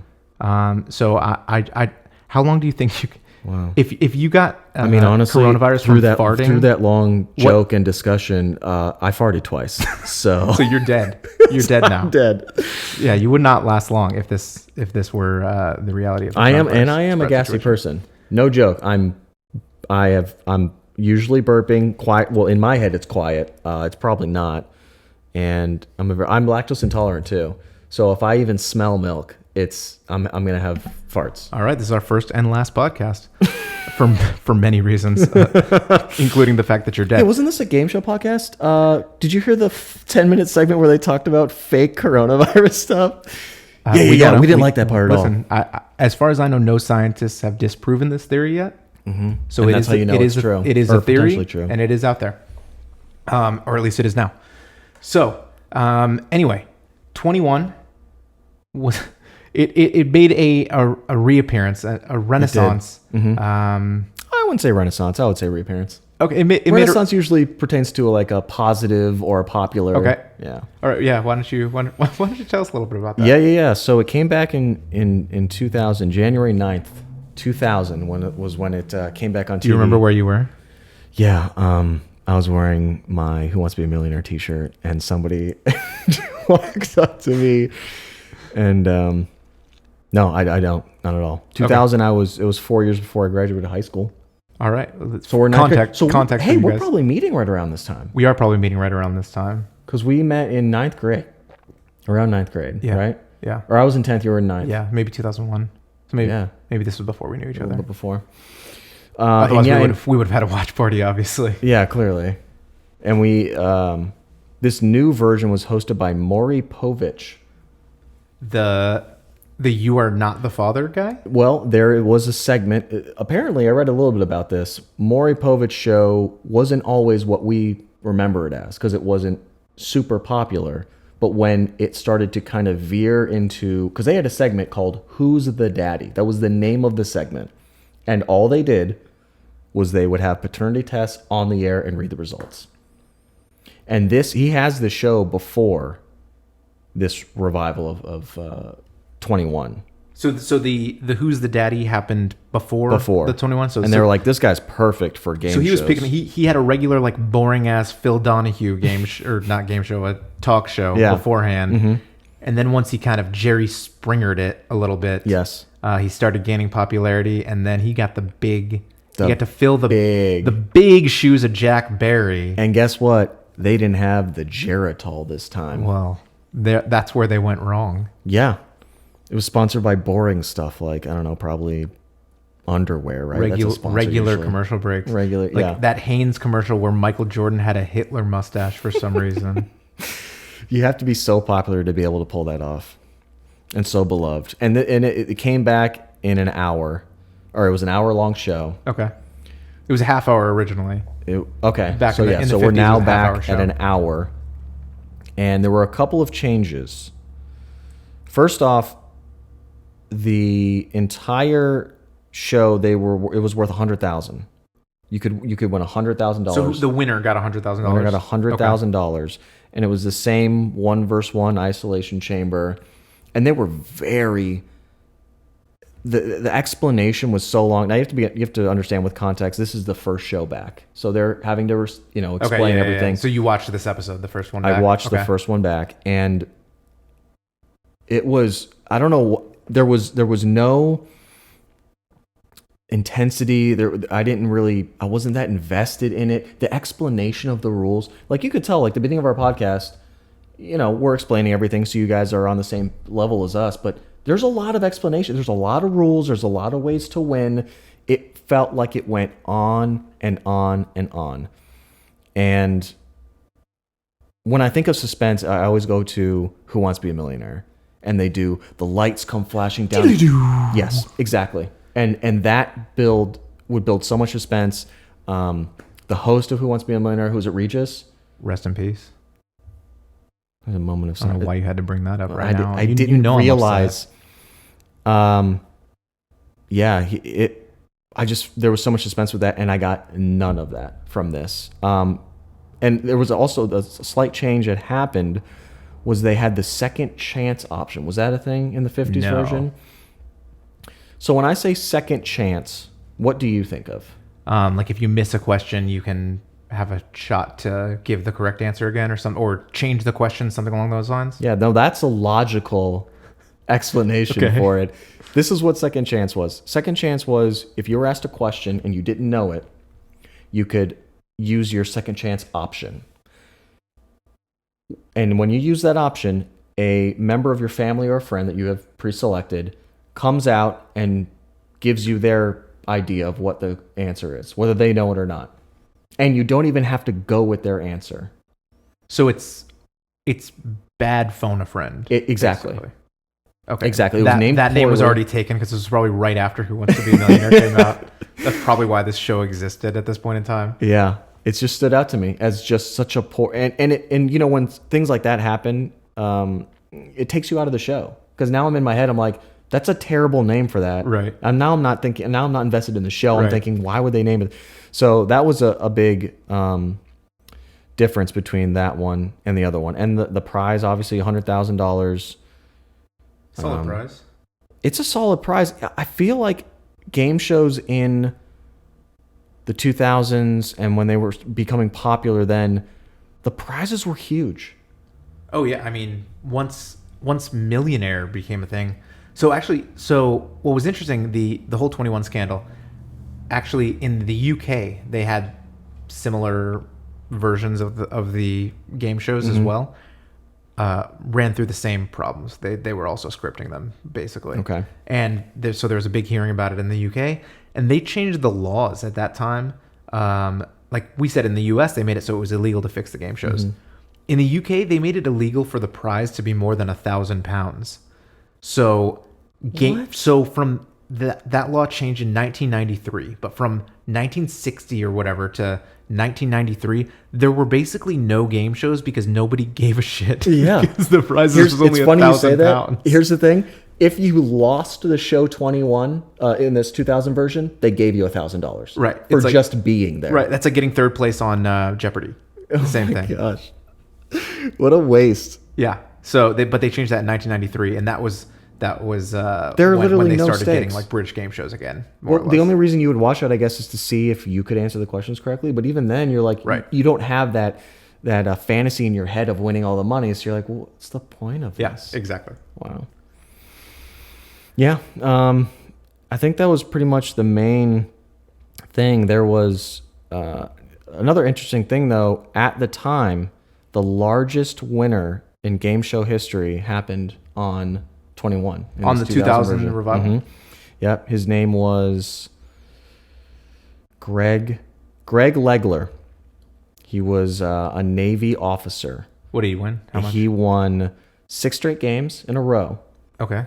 So I how long do you think you? Wow. If you got I mean, honestly, coronavirus through from that farting, through that long joke and discussion, I farted twice. So so you're dead. You're dead now. I'm dead. Yeah, you would not last long if this were the reality of the I am coronavirus a spread gassy situation. person. No joke. I'm usually burping quiet. Well, in my head, it's quiet. It's probably not. And I'm lactose intolerant too. So if I even smell milk, I'm gonna have farts. All right, this is our first and last podcast for many reasons, including the fact that you're dead. Hey, wasn't this a game show podcast? Did you hear the 10-minute segment where they talked about fake coronavirus stuff? We didn't like that part at all. Listen, as far as I know, no scientists have disproven this theory yet. Mm-hmm. So And it that's is how you know it it's is true, it is or a theory, potentially true. and it is out there, or at least it is now. So anyway, 21 was it made a reappearance, a renaissance. Mm-hmm. I I wouldn't say renaissance. I would say reappearance. Okay, it made Renaissance usually pertains to like a positive or a popular. Okay. Yeah. All right. Yeah. Why don't you tell us a little bit about that? Yeah. So it came back in 2000, January 9th, 2000, when it came back on TV. Do you remember where you were? Yeah. I was wearing my Who Wants to Be a Millionaire t-shirt, and somebody walks up to me, and no, I don't, not at all. 2000, it was 4 years before I graduated high school. All right. So we're not contact. For hey, you we're guys. probably meeting right around this time We are probably meeting right around this time. because we met in ninth grade, around ninth grade, Yeah. right? Yeah. Or I was in 10th, you were in ninth. Yeah. Maybe 2001. So maybe Yeah. maybe this was before we knew each A little other. bit before. Otherwise, and we would have had a watch party, obviously. yeah, clearly. And we this new version was hosted by Maury Povich. The "You Are Not the Father" guy. Well, there was a segment. Apparently, I read a little bit about this. Maury Povich show wasn't always what we remember it as because it wasn't super popular. But when it started to kind of veer into, because they had a segment called "Who's the Daddy?" That was the name of the segment, and all they did was they would have paternity tests on the air and read the results. And he has the show before this revival of 21. So the "Who's the Daddy" happened before the 21. And they were like, this guy's perfect for game shows. So he was picking. He had a regular like boring ass Phil Donahue or not game show, a talk show beforehand. Mm-hmm. And then once he kind of Jerry Springered it a little bit, Yes. he started gaining popularity, and then he got he got to fill the big- big shoes of Jack Barry. And guess what? They didn't have the Geritol this time. Well, that's where they went wrong. Yeah. It was sponsored by boring stuff like, I don't know, probably underwear, right? That's a sponsor Regular usually. commercial breaks. Regular, like yeah. that Hanes commercial where Michael Jordan had a Hitler mustache for some reason. You have to be so popular to be able to pull that off. And so beloved. And it came back in an hour, or it was an hour-long show. Okay. It was a half hour originally. Okay. Back so in the 50s, we're it now was a half-hour back show. at an hour. And there were a couple of changes. First off, the entire show it was worth $100,000. You could win $100,000. So the winner got $100,000. Winner got $100,000, and it was the same 1-versus-1 isolation chamber, and they were very. The explanation was so long. Now you have to understand with context. This is the first show back, so they're having to explain everything. So you watched this episode, the first one. I back? watched the first one back, and it was, I don't know, there was no intensity there. I wasn't that invested in it. The explanation of the rules, like you could tell, like the beginning of our podcast, we're explaining everything so you guys are on the same level as us, but there's a lot of explanation. There's a lot of rules. There's a lot of ways to win. It felt like it went on and on and on. And when I think of suspense, I always go to Who Wants to Be a Millionaire? And they do, the lights come flashing down. Yes, exactly. And that would build so much suspense. The host of Who Wants to Be a Millionaire, who's it, Regis? Rest in peace. There's a moment of I don't silence. know why you had to bring that up right now. I didn't know I'm realize. upset. There was so much suspense with that, and I got none of that from this. And there was also a slight change that happened was they had the second chance option. Was that a thing in the 50s No. version? So when I say second chance, what do you think of? Like if you miss a question, you can have a shot to give the correct answer again, or change the question, something along those lines. Yeah, no, that's a logical explanation Okay. for it. This is what second chance was. Second chance was if you were asked a question and you didn't know it, you could use your second chance option. And when you use that option, a member of your family or a friend that you have pre-selected comes out and gives you their idea of what the answer is, whether they know it or not. And you don't even have to go with their answer. So it's bad phone a friend. Exactly. basically. Okay. Exactly. It was named that name was poorly. already taken because this was probably right after Who Wants to Be a Millionaire came out. That's probably why this show existed at this point in time. Yeah, it just stood out to me as just such a poor and you know when things like that happen, it takes you out of the show because now I'm in my head. I'm like, that's a terrible name for that. Right. And now I'm not thinking. Now I'm not invested in the show. I'm Right. thinking, why would they name it? So that was a big difference between that one and the other one. And the prize, obviously, $100,000. Solid prize. It's a solid prize. I feel like game shows in the 2000s and when they were becoming popular then, the prizes were huge. Oh yeah, I mean, once Millionaire became a thing. So what was interesting, the whole 21 scandal, actually in the UK they had similar versions of the game shows as well. Ran through the same problems. They were also scripting them basically. Okay. And there was a big hearing about it in the UK, and they changed the laws at that time. Like we said, in the US, they made it so it was illegal to fix the game shows. In the UK, they made it illegal for the prize to be more than £1,000. So from that law changed in 1993, but from 1960 or whatever to 1993, there were basically no game shows because nobody gave a shit. Yeah. Because the prizes was only it's funny you say that. £1,000. Here's the thing. If you lost the show 21 in this 2000 version, they gave you $1,000. Right. For It's like- just being there. Right, that's like getting third place on Jeopardy. The same thing. Gosh. What a waste. Yeah. So they changed that in 1993, and that was There are when literally they no started getting stakes. like British game shows again. More Well, or the less. only reason you would watch it, I guess, is to see if you could answer the questions correctly. But even then, you're like, Right. you don't have that fantasy in your head of winning all the money. So you're like, well, what's the point of Yeah, this? exactly. Wow. Yeah. I think that was pretty much the main thing. There was another interesting thing, though. At the time, the largest winner in game show history happened on 21. in On this the 2000 version. revival? Mhm. Yep. His name was Greg Legler. He was a Navy officer. What did he win? How much? He won 6 straight games in a row. Okay.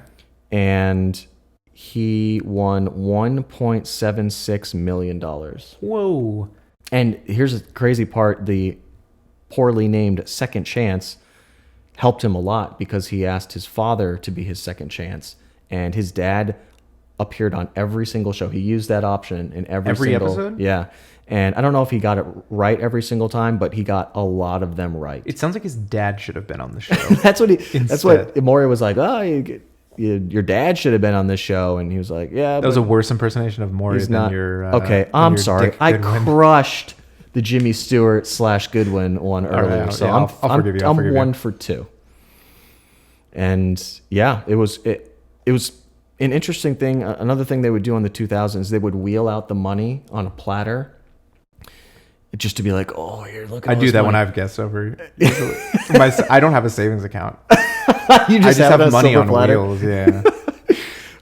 And he won $1.76 million. Whoa. And here's the crazy part. The poorly named second chance helped him a lot because he asked his father to be his second chance. And his dad appeared on every single show. He used that option in every single episode? Yeah. And I don't know if he got it right every single time, but he got a lot of them right. It sounds like his dad should have been on the show. That's what Instead. Maury was like, oh, your dad should have been on this show. And he was like, yeah. That was a worse impersonation of Maury He's than not. your. Okay, than I'm your sorry. Dick I Goodwin. crushed the Jimmy Stewart / Goodwin one earlier, right, so yeah, I'll forgive you, I'll I'm forgive you. 1 for 2. And yeah, it was an interesting thing. Another thing they would do in the 2000s, they would wheel out the money on a platter, just to be like, oh, here, look at I all do this that when money. I have guests over. I don't have a savings account. You I just have have a money silver on platter. wheels. Yeah.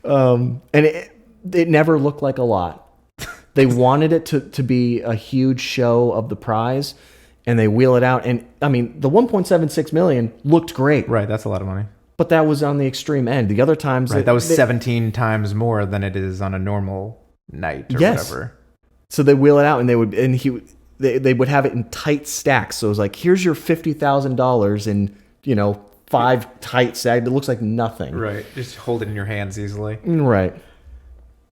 And it never looked like a lot. They wanted it to be a huge show of the prize, and they wheel it out. And I mean, the 1.76 million looked great, Right. That's a lot of money. but that was on the extreme end. The other times, Right. That was 17 times more than it is on a normal night or Yes. whatever. So they wheel it out, and they would have it in tight stacks. So it was like, here's your $50,000 in 5 tight stacks. It looks like nothing. Right. Just hold it in your hands easily. Right.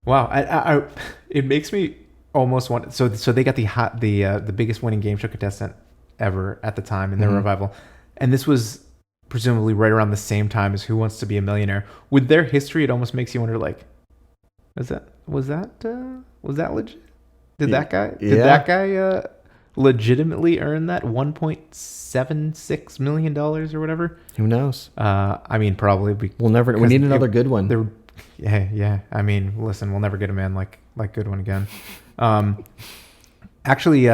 Wow. I it makes me almost want. So they got the biggest winning game show contestant ever at the time in their revival, and this was presumably right around the same time as Who Wants to Be a Millionaire. With their history, it almost makes you wonder, like, was that legit? Did that guy legitimately earn that $1.76 million or whatever? Who knows? I mean, probably. We need another good one. Yeah. I mean, listen, we'll never get a man like Goodwin again. Actually,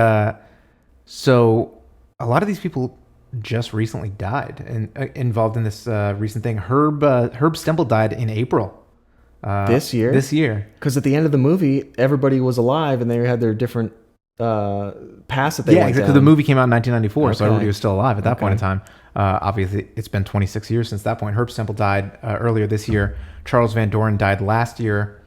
so a lot of these people just recently died and involved in this recent thing. Herb Stempel died in April. This year? This year. Because at the end of the movie, everybody was alive and they had their different paths that they went exactly. down. The movie came out in 1994, so Okay. everybody was still alive at that point in time. Obviously, it's been 26 years since that point. Herb Stempel died earlier this year. Charles Van Doren died last year.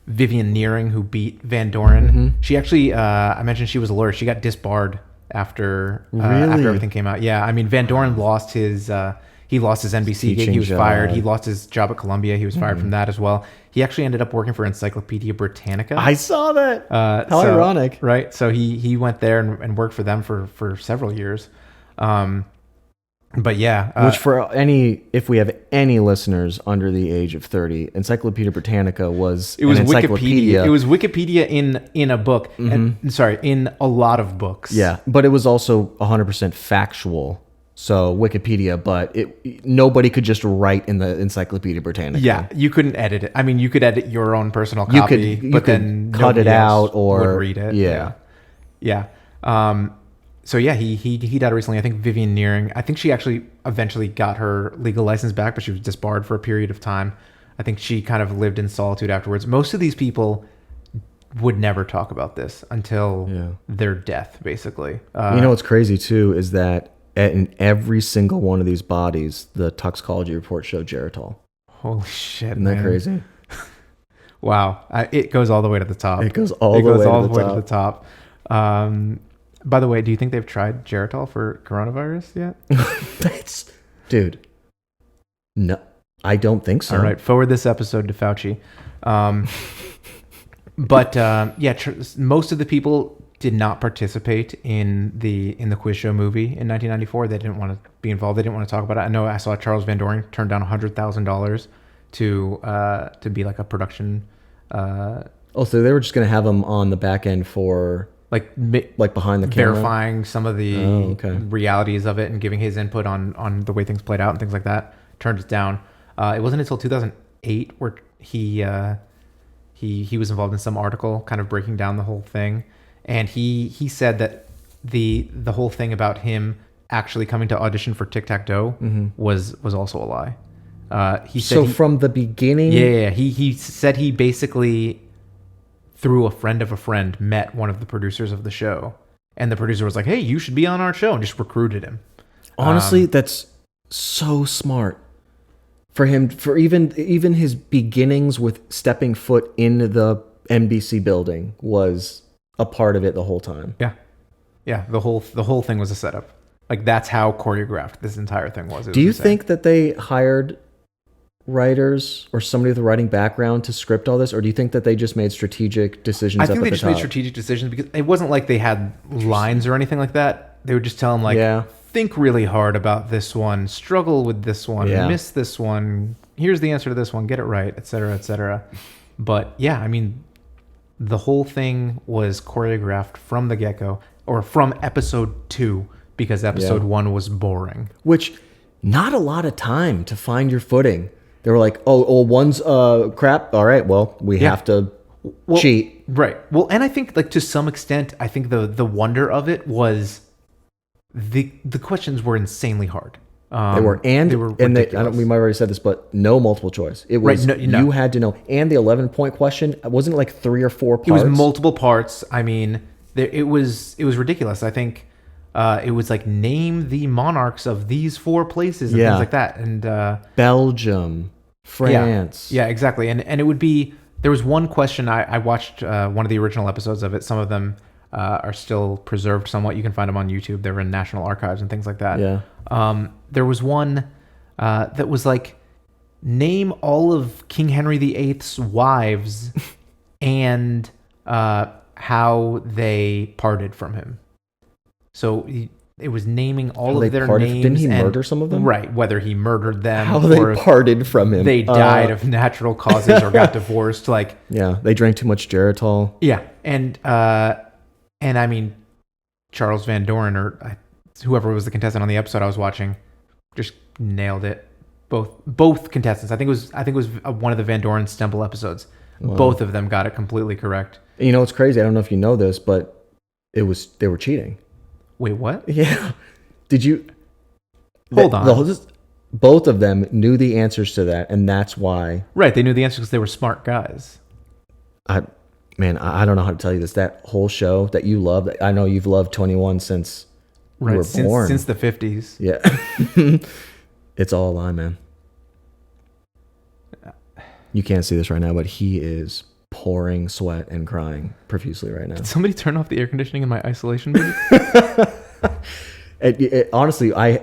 Vivian Nearing, who beat Van Doren, she actually, I mentioned she was a lawyer. She got disbarred after everything came out. Yeah, I mean, Van Doren lost his NBC gig. He was fired. He lost his job at Columbia. He was fired from that as well. He actually ended up working for Encyclopedia Britannica. I saw that. How ironic. Right? So he went there and worked for them for several years. But yeah. Which if we have any listeners under the age of 30, Encyclopedia Britannica was it was an encyclopedia. Wikipedia. It was Wikipedia in a book. In a lot of books. Yeah, but it was also 100% factual. So Wikipedia, but nobody could just write in the Encyclopedia Britannica. Yeah, you couldn't edit it. I mean, you could edit your own personal copy, you could cut it out or would read it. Yeah. So yeah, he died recently. I think Vivian Nearing. I think she actually eventually got her legal license back, but she was disbarred for a period of time. I think she kind of lived in solitude afterwards. Most of these people would never talk about this until their death, basically. You know what's crazy too is that in every single one of these bodies, the toxicology report showed Geritol. Holy shit! Isn't that crazy? Wow, it goes all the way to the top. It goes all the way to the top. By the way, do you think they've tried Geritol for coronavirus yet? Dude, no, I don't think so. All right, forward this episode to Fauci. Most of the people did not participate in the quiz show movie in 1994. They didn't want to be involved. They didn't want to talk about it. I know I saw Charles Van Doren turn down $100,000 to be like a production. So they were just going to have him on the back end for like behind the camera, verifying some of the realities of it and giving his input on the way things played out and things like that. Turned it down. It wasn't until 2008 where he was involved in some article kind of breaking down the whole thing. And he said that the whole thing about him actually coming to audition for Tic Tac Toe was also a lie. He said from the beginning. Yeah. He said he basically, through a friend of a friend, met one of the producers of the show, and the producer was like, "Hey, you should be on our show," and just recruited him. Honestly, that's so smart for him. For even his beginnings with stepping foot into the NBC building was a part of it the whole time. Yeah. The whole thing was a setup. Like, that's how choreographed this entire thing was. Do you think that they hired writers or somebody with a writing background to script all this, or do you think that they just made strategic decisions? I think they just made strategic decisions because it wasn't like they had lines or anything like that. They would just tell them, like, think really hard about this one, struggle with this one, miss this one, here's the answer to this one, get it right, etc., etc. But yeah, I mean, the whole thing was choreographed from the get-go, or from episode 2, because episode 1 was boring. Which, not a lot of time to find your footing. They were like, oh, one's crap. All right, well, we have to cheat. Right. Well, and I think, like, to some extent, I think the wonder of it was the questions were insanely hard. They were ridiculous. We might have already said this, but no multiple choice. It was you had to know. And the 11-point question, wasn't it like 3 or 4 parts? It was multiple parts. I mean, it was ridiculous. I think it was like, name the monarchs of these 4 places and things like that. And Belgium, France. Yeah, exactly. And it would be, there was one question, I watched one of the original episodes of it. Some of them are still preserved somewhat. You can find them on YouTube. They're in National Archives and things like that. Yeah. There was one that was like, name all of King Henry VIII's wives and how they parted from him. So it was naming all How of they their parted- names. didn't he and- murder some of them? Right, whether he murdered them How they or if parted from him. they died of natural causes or got divorced. Like, Yeah, they drank too much Geritol. yeah, and I mean, Charles Van Doren or whoever was the contestant on the episode I was watching, just nailed it. Both contestants. I think it was one of the Van Doren Stemple episodes. Wow. Both of them got it completely correct. You know, it's crazy. I don't know if you know this, but they were cheating. Wait, what? Yeah. Did you? Hold on. Both of them knew the answers to that, and that's why. Right, they knew the answer because they were smart guys. I don't know how to tell you this. That whole show that you love, I know you've loved 21 since Right, you were born. since the 50s. Yeah. It's all a lie, man. You can't see this right now, but he is pouring sweat and crying profusely right now. Did somebody turn off the air conditioning in my isolation booth? Honestly, I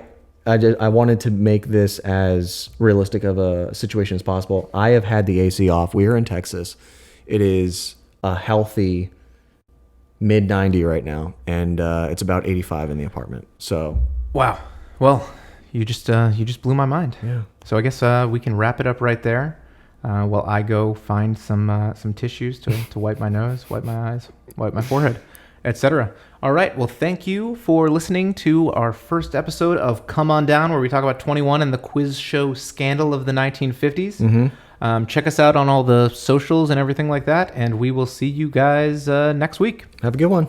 wanted to make this as realistic of a situation as possible. I have had the AC off. We are in Texas. It is a healthy mid 90 right now, and it's about 85 in the apartment. So Wow. Well, you just blew my mind. yeah, So I guess we can wrap it up right there. While I go find some tissues to wipe my nose, wipe my eyes, wipe my forehead, etc. All right. Well, thank you for listening to our first episode of Come On Down, where we talk about 21 and the quiz show scandal of the 1950s. Check us out on all the socials and everything like that, and we will see you guys next week. have a good one.